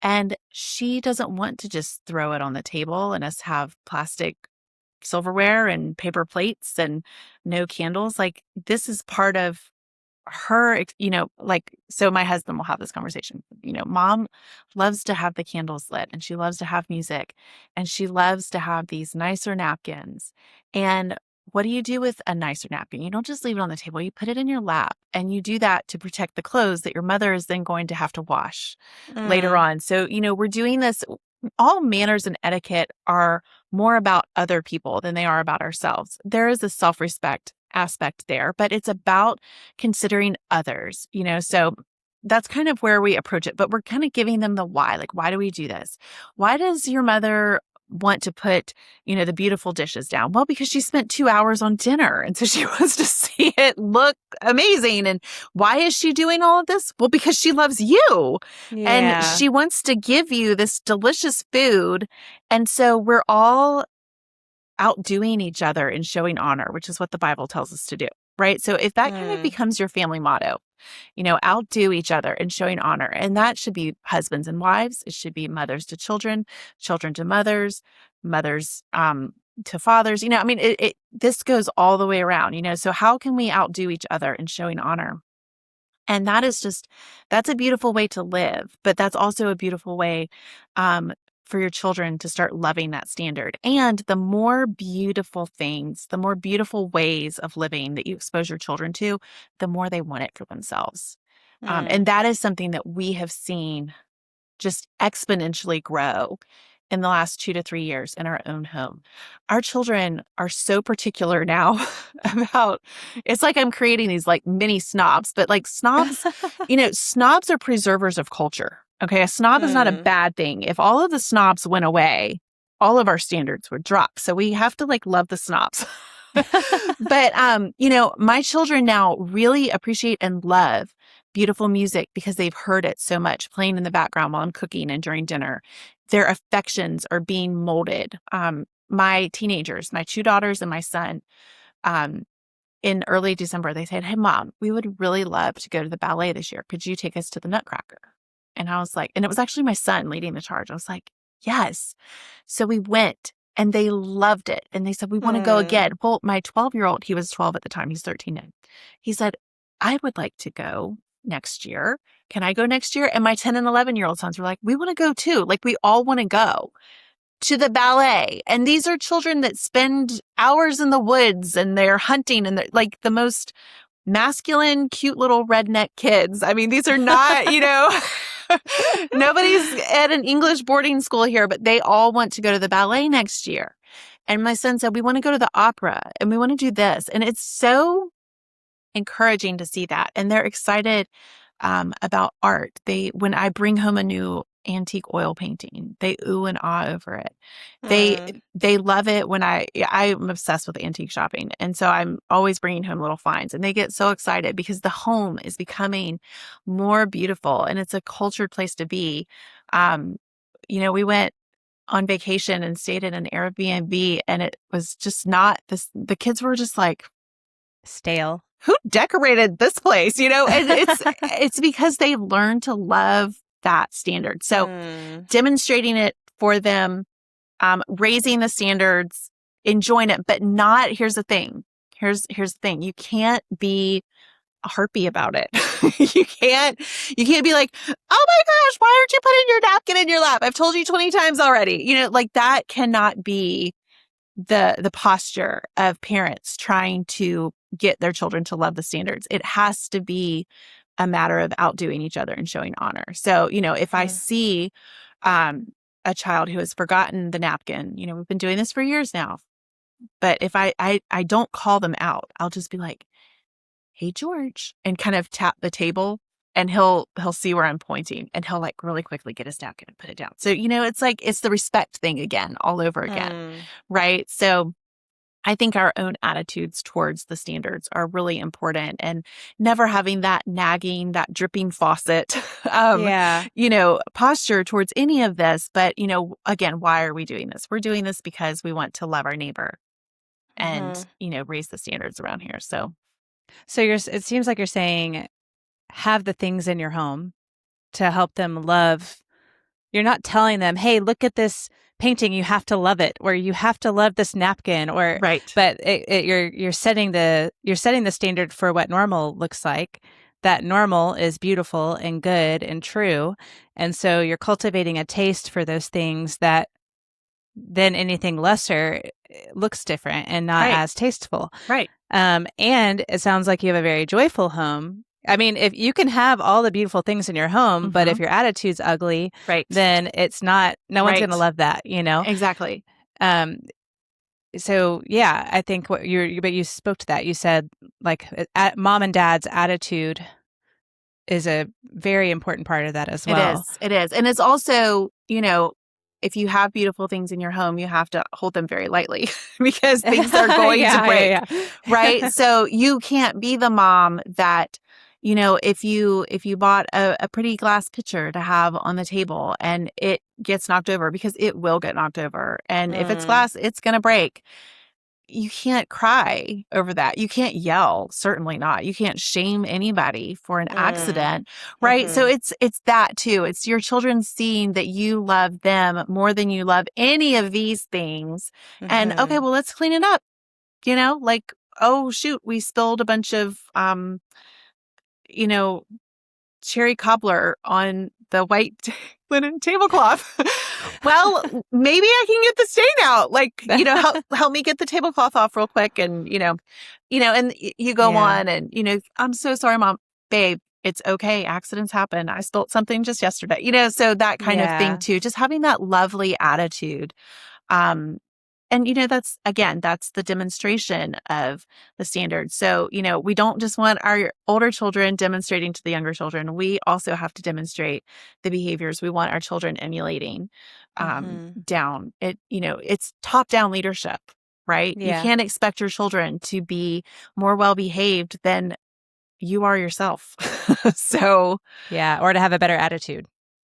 and she doesn't want to just throw it on the table and us have plastic silverware and paper plates and no candles. Like, this is part of her, like, so my husband will have this conversation. Mom loves to have the candles lit and she loves to have music and she loves to have these nicer napkins. And what do you do with a nicer napkin? You don't just leave it on the table. You put it in your lap, and you do that to protect the clothes that your mother is then going to have to wash later Mm, on. So, we're doing this. All manners and etiquette are more about other people than they are about ourselves. There is a self-respect aspect there, but it's about considering others, so that's kind of where we approach it, but we're kind of giving them the why. Like, why do we do this? Why does your mother want to put, the beautiful dishes down? Well, because she spent 2 hours on dinner. And so she wants to see it look amazing. And why is she doing all of this? Well, because she loves you and yeah. she wants to give you this delicious food. And so we're all outdoing each other and showing honor, which is what the Bible tells us to do. Right. So if that kind of Mm, becomes your family motto, outdo each other and showing honor. And that should be husbands and wives. It should be mothers to children, children to mothers, mothers to fathers. This goes all the way around, So how can we outdo each other in showing honor? And that's a beautiful way to live, but that's also a beautiful way for your children to start loving that standard. And the more beautiful things, the more beautiful ways of living that you expose your children to, the more they want it for themselves. mm. And that is something that we have seen just exponentially grow in the last 2 to 3 years in our own home. Our children are so particular now about, it's like I'm creating these like mini snobs, but like snobs, snobs are preservers of culture. Okay. A snob is not a Mm. bad thing. If all of the snobs went away, all of our standards would drop. So we have to like love the snobs. But my children now really appreciate and love beautiful music because they've heard it so much playing in the background while I'm cooking and during dinner. Their affections are being molded. My teenagers, my two daughters and my son, um, in early December, they said, "Hey, Mom, we would really love to go to the ballet this year. Could you take us to the Nutcracker?" And I was like, and it was actually my son leading the charge. I was like, "Yes." So we went and they loved it. And they said, "We want to go Mm. again." Well, my 12-year-old, he was 12 at the time, he's 13 now. He said, "I would like to go next year. Can I go next year?" And my 10 and 11-year-old sons were like, "We want to go too. Like, we all want to go to the ballet." And these are children that spend hours in the woods and they're hunting and they're like the most masculine, cute little redneck kids. I mean, these are not, nobody's at an English boarding school here, but they all want to go to the ballet next year. And my son said, "We want to go to the opera and we want to do this." And it's so encouraging to see that. And they're excited about art. When I bring home a new antique oil painting, they ooh and ah over it. They Mm. they love it when I'm obsessed with antique shopping, and so I'm always bringing home little finds, and they get so excited because the home is becoming more beautiful, and it's a cultured place to be. Um, we went on vacation and stayed in an Airbnb, and it was just not this. The kids were just like, Stale. who decorated this place? And it's because they've learned to love that standard. So Mm. demonstrating it for them, raising the standards, enjoying it, but not, here's the thing. Here's the thing. You can't be a harpy about it. you can't be like, "Oh my gosh, why aren't you putting your napkin in your lap? I've told you 20 times already." Like that cannot be the posture of parents trying to get their children to love the standards. It has to be a matter of outdoing each other and showing honor. So, if I Mm. see a child who has forgotten the napkin, we've been doing this for years now, but if I don't call them out, I'll just be like, "Hey, George," and kind of tap the table. And he'll see where I'm pointing, and he'll like really quickly get his napkin and put it down. So, it's like it's the respect thing again, all over again, Mm. right? So I think our own attitudes towards the standards are really important, and never having that nagging, that dripping faucet, Yeah. posture towards any of this. But, again, why are we doing this? We're doing this because we want to love our neighbor and, Hmm. raise the standards around here. So, So it seems like you're saying have the things in your home to help them love. You're not telling them, "Hey, look at this painting. You have to love it," or "You have to love this napkin," or right. but you're setting the standard for what normal looks like. That normal is beautiful and good and true, and so you're cultivating a taste for those things that then anything lesser looks different and not Right. as tasteful. Right. And it sounds like you have a very joyful home. I mean, if you can have all the beautiful things in your home, but if Mm-hmm. your attitude's ugly, Right. then it's not, no one's going to Right. love that, you know? Exactly. Um, so yeah, I think but you spoke to that. You said like mom and dad's attitude is a very important part of that as It well. is. It is. And it's also, if you have beautiful things in your home, you have to hold them very lightly because things are going to break, right? So you can't be the mom that, if you bought a pretty glass pitcher to have on the table and it gets knocked over, because it will get knocked over. And if it's glass, it's going to break. You can't cry over that. You can't yell, certainly not. You can't shame anybody for an accident, right? So it's that too. It's your children seeing that you love them more than you love any of these things. And okay, well, let's clean it up. Like, oh shoot, we spilled a bunch of you know, cherry cobbler on the white linen tablecloth. Well, maybe I can get the stain out. Like, help me get the tablecloth off real quick. And, and you go on and, I'm so sorry, Mom, babe, it's okay. Accidents happen. I spilled something just yesterday, so that kind of thing too, just having that lovely attitude. And, that's the demonstration of the standard. So, we don't just want our older children demonstrating to the younger children. We also have to demonstrate the behaviors we want our children emulating down. It's top-down leadership, right? You can't expect your children to be more well-behaved than you are yourself. So, or to have a better attitude.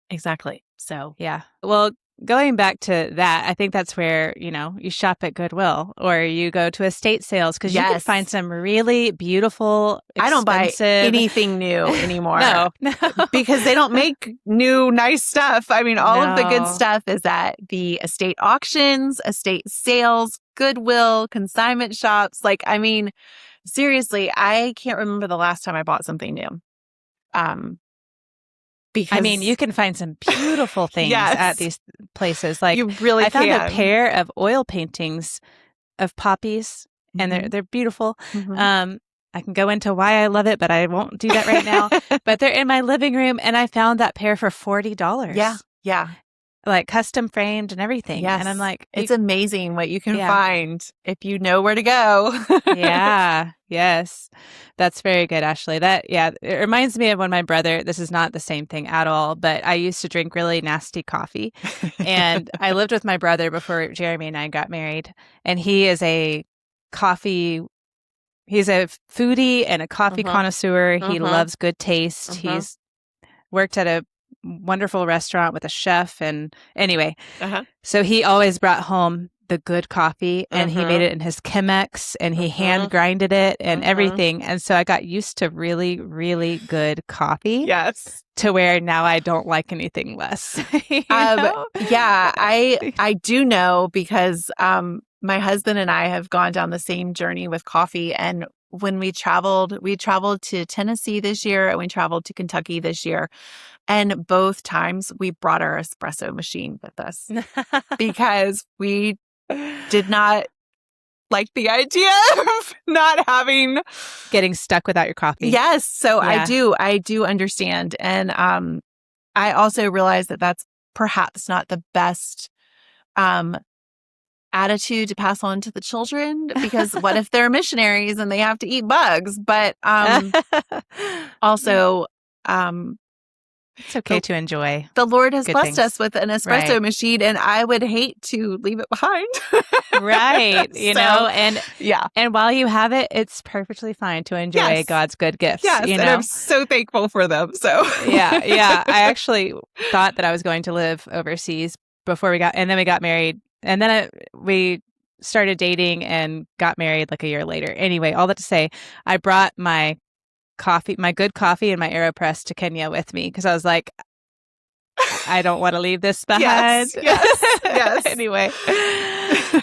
Exactly. So, well, going back to that, I think that's where, you shop at Goodwill or you go to estate sales because you can find some really beautiful, expensive... I don't buy anything new anymore. No. Because they don't make new, nice stuff. I mean, all of the good stuff is at the estate auctions, estate sales, Goodwill, consignment shops. Like, I mean, seriously, I can't remember the last time I bought something new. Because I mean, you can find some beautiful things at these places. Like, you really I found a pair of oil paintings of poppies, and they're beautiful. I can go into why I love it, but I won't do that right now. But they're in my living room, and I found that pair for $40. Yeah. Like custom framed and everything. Yes. And I'm like, it's amazing what you can find if you know where to go. Yes. That's very good, Ashley. It reminds me of when my brother, this is not the same thing at all, but I used to drink really nasty coffee. And I lived with my brother before Jeremy and I got married. And he's a foodie and a coffee connoisseur. He loves good taste. He's worked at a wonderful restaurant with a chef. And anyway, so he always brought home the good coffee and he made it in his Chemex and he hand grinded it and everything. And so I got used to really, really good coffee. Yes. To where now I don't like anything less. I do know because my husband and I have gone down the same journey with coffee. And when we traveled to Tennessee this year and we traveled to Kentucky this year. And both times we brought our espresso machine with us because we did not like the idea of not getting stuck without your coffee. Yes. So I do understand. And I also realize that that's perhaps not the best attitude to pass on to the children, because what if they're missionaries and they have to eat bugs? But also, it's okay to enjoy. The Lord has blessed us with an espresso machine, and I would hate to leave it behind. Right. And while you have it, it's perfectly fine to enjoy God's good gifts. Yes. And I'm so thankful for them. So I actually thought that I was going to live overseas before we got married. And then we started dating and got married like a year later. Anyway, all that to say, I brought my good coffee and my AeroPress to Kenya with me because I was like, I don't want to leave this behind. Yes. Anyway.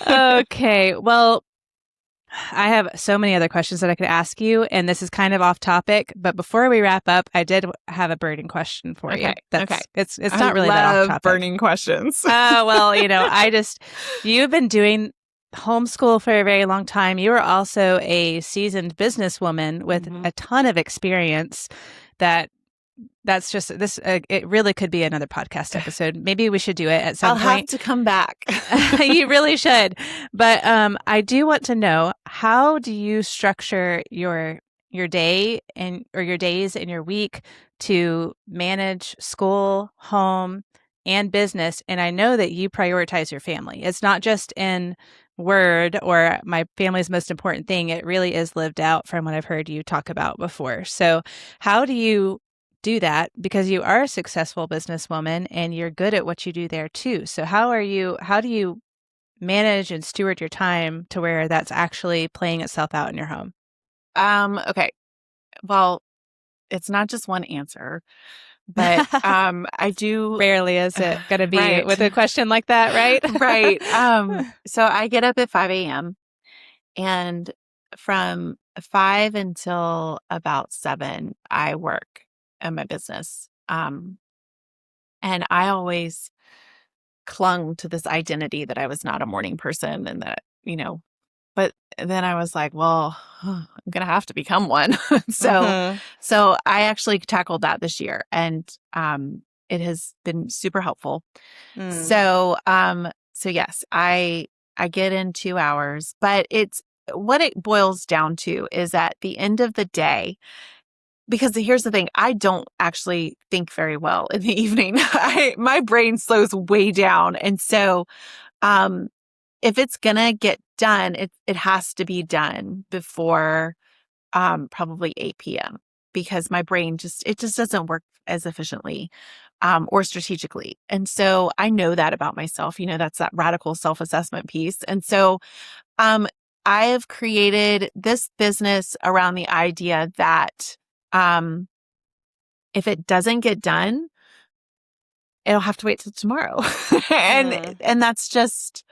Okay. Well, I have so many other questions that I could ask you, and this is kind of off topic. But before we wrap up, I did have a burning question for you. Okay. Okay. It's I not really that off love topic. burning questions. Oh, well, you've been doing homeschool for a very long time. You are also a seasoned businesswoman with Mhm. a ton of experience that that's just this, it really could be another podcast episode. Maybe we should do it at I'll some have point. to come back. You really should. But I do want to know, how do you structure your day and or your days in your week to manage school, home, and business? And I know that you prioritize your family. It's not just in word or my family's most important thing. It really is lived out from what I've heard you talk about before. So how do you do that, because you are a successful businesswoman and you're good at what you do there too? So how do you manage and steward your time to where that's actually playing itself out in your home? Okay. Well, it's not just one answer, but I do Rarely is it going to be right. with a question like that, right? Right. So I get up at 5 a.m. and from 5 until about 7, I work in my business. And I always clung to this identity that I was not a morning person and that, but then I was like, well, I'm going to have to become one. so, Mhm. so I actually tackled that this year and, it has been super helpful. Mm. So yes, I get in 2 hours, but it's what it boils down to is at the end of the day, because here's the thing, I don't actually think very well in the evening. My brain slows way down. And so, um, if it's gonna get done, it has to be done before probably 8 p.m. because my brain just doesn't work as efficiently or strategically. And so I know that about myself. That's that radical self-assessment piece. And so um, I have created this business around the idea that um, if it doesn't get done, it'll have to wait till tomorrow. and Mm. and that's just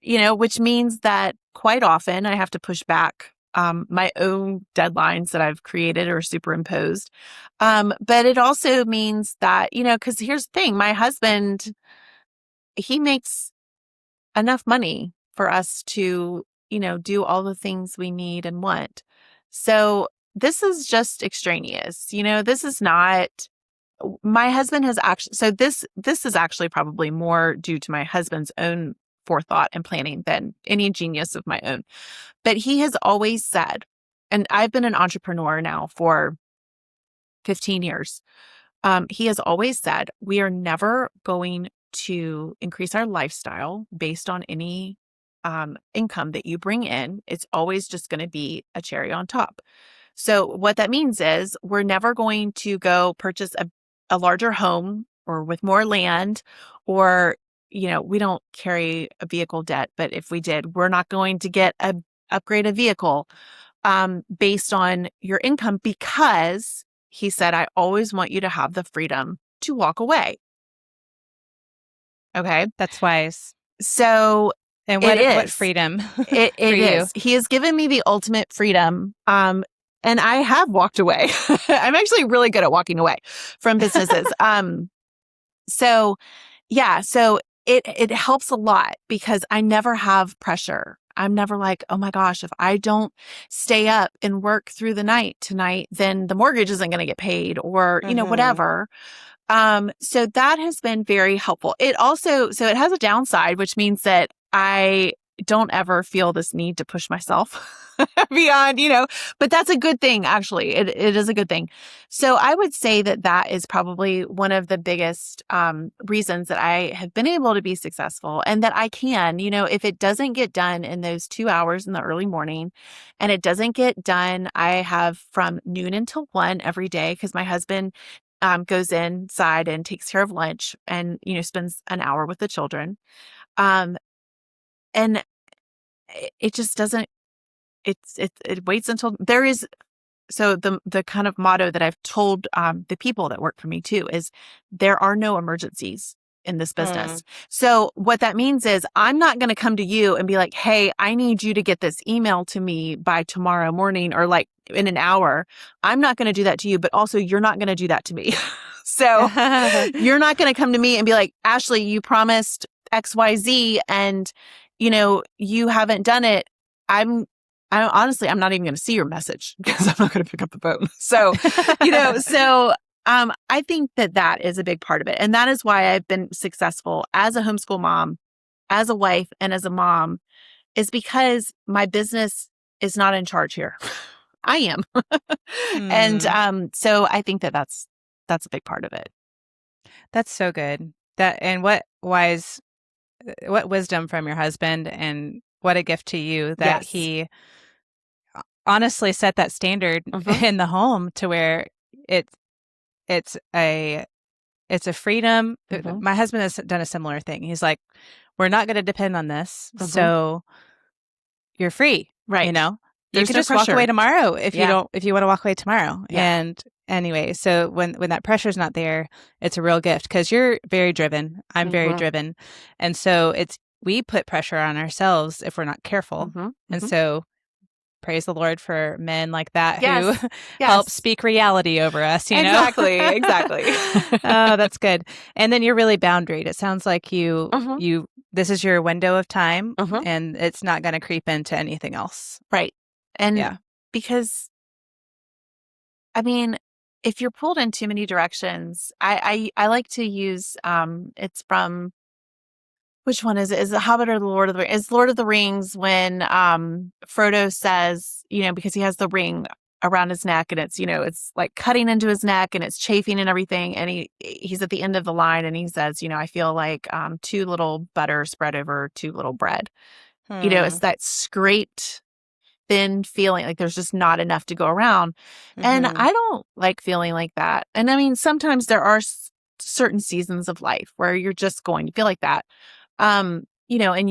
which means that quite often I have to push back my own deadlines that I've created or superimposed. But it also means that, because here's the thing, my husband, he makes enough money for us to, do all the things we need and want. So this is just extraneous. This is not my husband has actually, so this is actually probably more due to my husband's own forethought and planning than any genius of my own. But he has always said, and I've been an entrepreneur now for 15 years. He has always said, we are never going to increase our lifestyle based on any income that you bring in. It's always just going to be a cherry on top. So what that means is we're never going to go purchase a larger home or with more land, or, we don't carry a vehicle debt, but if we did, we're not going to upgrade a vehicle based on your income, because he said, I always want you to have the freedom to walk away. Okay. That's wise. So And it what is. freedom for It you? is. He has given me the ultimate freedom. And I have walked away. I'm actually really good at walking away from businesses. So yeah, so it helps a lot because I never have pressure. I'm never like, oh my gosh, if I don't stay up and work through the night tonight, then the mortgage isn't going to get paid or, Mhm. whatever. So that has been very helpful. So it has a downside, which means that I don't ever feel this need to push myself beyond, but that's a good thing, actually. It is a good thing. So I would say that is probably one of the biggest reasons that I have been able to be successful, and that I can, if it doesn't get done in those 2 hours in the early morning and it doesn't get done, I have from noon until 1 every day because my husband goes inside and takes care of lunch and, spends an hour with the children. Um, and it just doesn't, it waits until there is. So the kind of motto that I've told the people that work for me too is there are no emergencies. in this Hmm. business. So what that means is I'm not going to come to you and be like, hey, I need you to get this email to me by tomorrow morning or like in an hour. I'm not going to do that to you, but also you're not going to do that to me. So you're not going to come to me and be like, Ashley, you promised XYZ and, you haven't done it. Honestly, I'm not even going to see your message because I'm not going to pick up the phone. So, I think that is a big part of it. And that is why I've been successful as a homeschool mom, as a wife, and as a mom is because my business is not in charge here. I am. And Hmm. so I think that's a big part of it. That's so good. And what wisdom from your husband, and what a gift to you that Yes. he honestly set that standard Mm-hmm. in the home to where it it's a it's a freedom. Mm-hmm. My husband has done a similar thing. He's like, we're not going to depend on this, Mm-hmm. so you're free. You Right. know, you There's can no just walk away pressure. tomorrow if you Yeah. don't. If you want to walk away tomorrow, Yeah. and anyway, so when that pressure's not there, it's a real gift because you're very driven. I'm very Mm-hmm. driven, and so we put pressure on ourselves if we're not careful, Mm-hmm. and Mm-hmm. so praise the Lord for men like that who Yes. help Yes. speak reality over us, you know? Exactly. Exactly. Oh, that's good. And then you're really boundaried. It sounds like Mm-hmm. this is your window of time Mm-hmm. and it's not going to creep into anything else. Right. And Yeah. because, I mean, if you're pulled in too many directions, I like to use, it's from, which one is it? Is it Hobbit or the Lord of the Rings? It's Lord of the Rings when Frodo says, because he has the ring around his neck and it's like cutting into his neck and it's chafing and everything. And he's at the end of the line and he says, I feel like too little butter spread over too little bread. It's Hmm. that scraped, thin feeling like there's just not enough to go around. And Mm-hmm. I don't like feeling like that. And I mean, sometimes there are certain seasons of life where you're just going to feel like that. And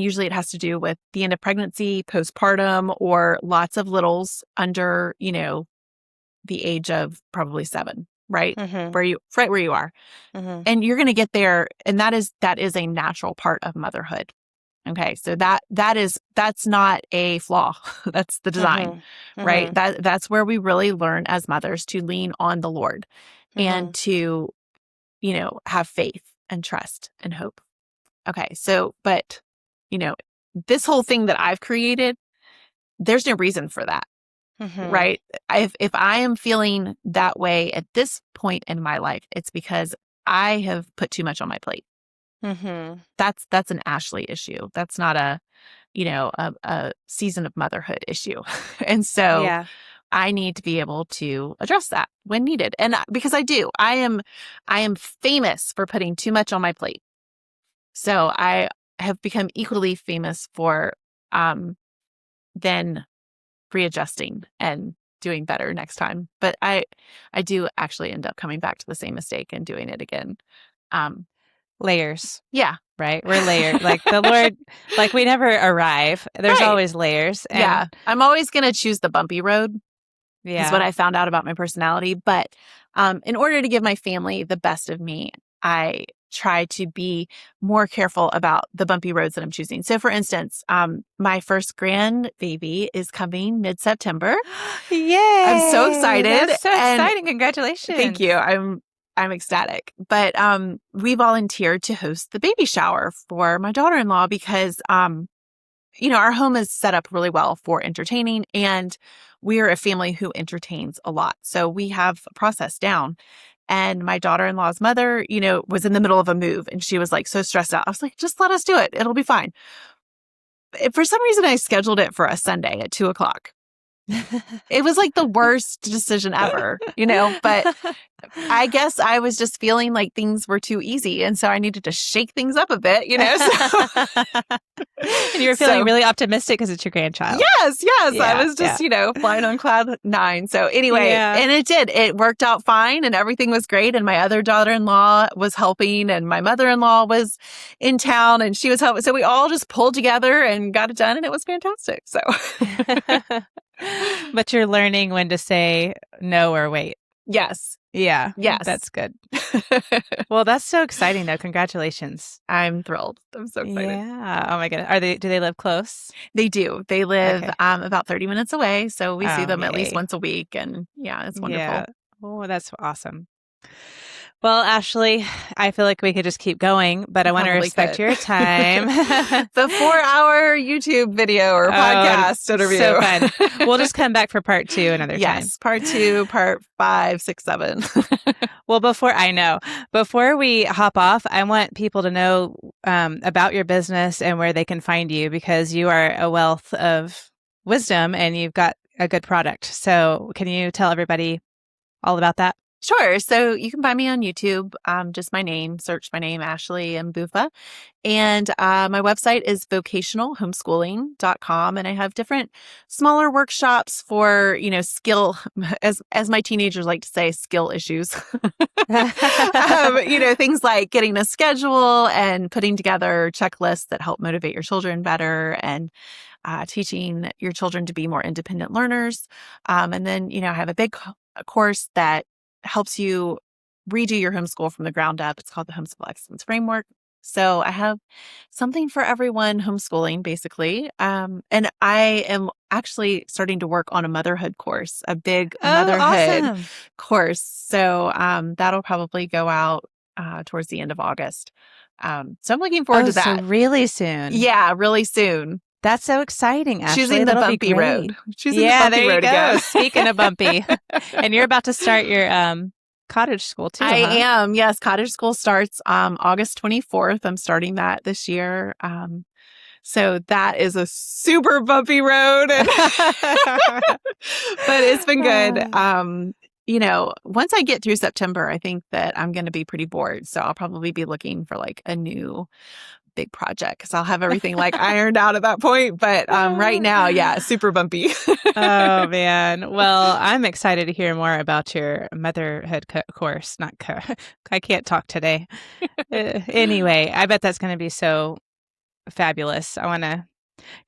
usually it has to do with the end of pregnancy, postpartum, or lots of littles under, the age of probably 7, right? Mm-hmm. Right where you are. Mm-hmm. And you're going to get there. And that is a natural part of motherhood. Okay. So that's not a flaw. That's the design, Mm-hmm. right? Mm-hmm. That's where we really learn as mothers to lean on the Lord and Mm-hmm. to, have faith and trust and hope. Okay. So, but, you know, this whole thing that I've created, there's no reason for that, Mm-hmm. right? If I am feeling that way at this point in my life, it's because I have put too much on my plate. Mm-hmm. That's an Ashley issue. That's not a season of motherhood issue. And so Yeah. I need to be able to address that when needed. And because I am famous for putting too much on my plate. So I have become equally famous for um, then readjusting and doing better next time. But I do actually end up coming back to the same mistake and doing it again. Um, Layers, yeah. right? We're layered. Like the Lord, like we never arrive. There's Right. always layers. And Yeah. I'm always going to choose the bumpy road is what yeah. I found out about my personality. But in order to give my family the best of me, I try to be more careful about the bumpy roads that I'm choosing. So, for instance, my first grandbaby is coming mid-September. I'm so Yay! excited, That's so and exciting. thank you. Congratulations. I'm ecstatic. But we volunteered to host the baby shower for my daughter-in-law because our home is set up really well for entertaining, and we're a family who entertains a lot. So we have a process down. And my daughter-in-law's mother, was in the middle of a move and she was like so stressed out. I was like, just let us do it. It'll be fine. For some reason, I scheduled it for a Sunday at 2:00. It was like the worst decision ever, but I guess I was just feeling like things were too easy. And so I needed to shake things up a bit. And you were feeling So really optimistic because it's your grandchild. yes. I Yeah, was yeah, just, flying on cloud 9. So anyway, yeah. and it did. It worked out fine and everything was great. And my other daughter-in-law was helping and my mother-in-law was in town and she was helping. So we all just pulled together and got it done and it was fantastic. So But you're learning when to say no or wait. Yes. Yeah, Yes. that's good. Well, that's so exciting, though. Congratulations. I'm thrilled. I'm so excited. Yeah. Oh my goodness. Do they live close? They do. They live Okay. about 30 minutes away. So we see Oh, them at least yay. once a week. And yeah, it's Yeah. wonderful. Oh, that's awesome. Well, Ashley, I feel like we could just keep going, but I want to Probably respect could. your time. The 4-hour YouTube video or Oh, podcast interview. so fun. We'll just come back for part 2 another time. Yes, part 2, part 5, 6, 7. Well, before we hop off, I want people to know about your business and where they can find you because you are a wealth of wisdom and you've got a good product. So can you tell everybody all about that? Sure. So you can find me on YouTube, just my name, search my name, Ashley and Buffa. And my website is vocationalhomeschooling.com. And I have different smaller workshops for, skill, as my teenagers like to say, skill issues. Things like getting a schedule and putting together checklists that help motivate your children better and teaching your children to be more independent learners. And then, I have a big course that helps you redo your homeschool from the ground up. It's called the Homeschool Excellence Framework. So I have something for everyone homeschooling, basically. And I am actually starting to work on a motherhood course, a big Oh, motherhood awesome. course. So that'll probably go out towards the end of August. So I'm looking forward to So that. really soon. Yeah, really soon. That's so exciting, Ashley. Choosing the That'll be bumpy great. road. Choosing the bumpy road again. Speaking of bumpy. And you're about to start your cottage school too, I huh? am. Yes. Cottage school starts August 24th. I'm starting that this year. So that is a super bumpy road. But it's been good. Once I get through September, I think that I'm going to be pretty bored. So I'll probably be looking for like a new big project because I'll have everything like ironed out at that point. But right now, yeah, super bumpy. Oh, man. Well, I'm excited to hear more about your motherhood course. I can't talk today. Anyway, I bet that's going to be so fabulous.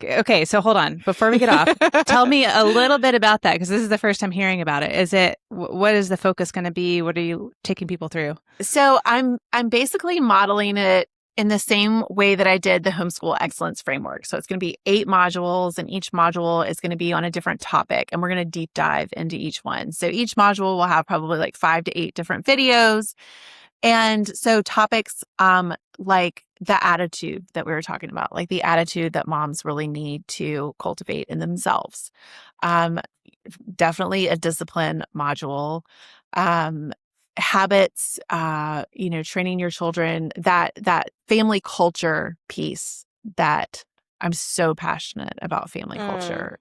Okay, so hold on. Before we get off, tell me a little bit about that because this is the first time hearing about it. What is the focus going to be? What are you taking people through? So I'm basically modeling it in the same way that I did the Homeschool Excellence Framework. So it's going to be 8 modules, and each module is going to be on a different topic, and we're going to deep dive into each one. So each module will have probably like 5 to 8 different videos. And so topics like the attitude that we were talking about, like the attitude that moms really need to cultivate in themselves. Definitely a discipline module. Habits, training your children, that family culture piece that I'm so passionate about family culture.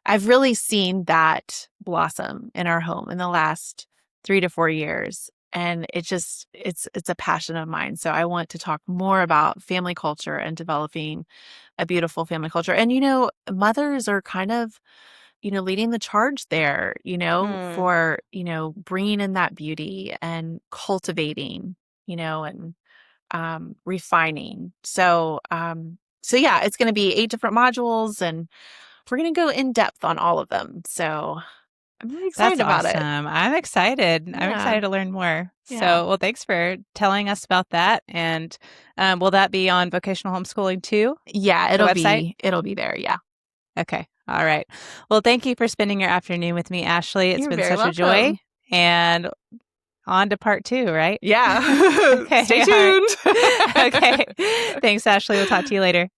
I've really seen that blossom in our home in the last 3 to 4 years. And it's a passion of mine. So I want to talk more about family culture and developing a beautiful family culture. And, mothers are kind of, leading the charge there, for, bringing in that beauty and cultivating, and refining. So yeah, it's going to be 8 different modules and we're going to go in depth on all of them. So I'm really excited That's about it. awesome. I'm excited. Yeah. I'm excited to learn more. Yeah. So, well, thanks for telling us about that. And will that be on vocational homeschooling too? Yeah, it'll be there. Yeah. Okay. All right. Well, thank you for spending your afternoon with me, Ashley. It's You're been very such a joy. welcome. And on to part 2, right? Yeah. Okay. Stay tuned. Okay. Thanks, Ashley. We'll talk to you later.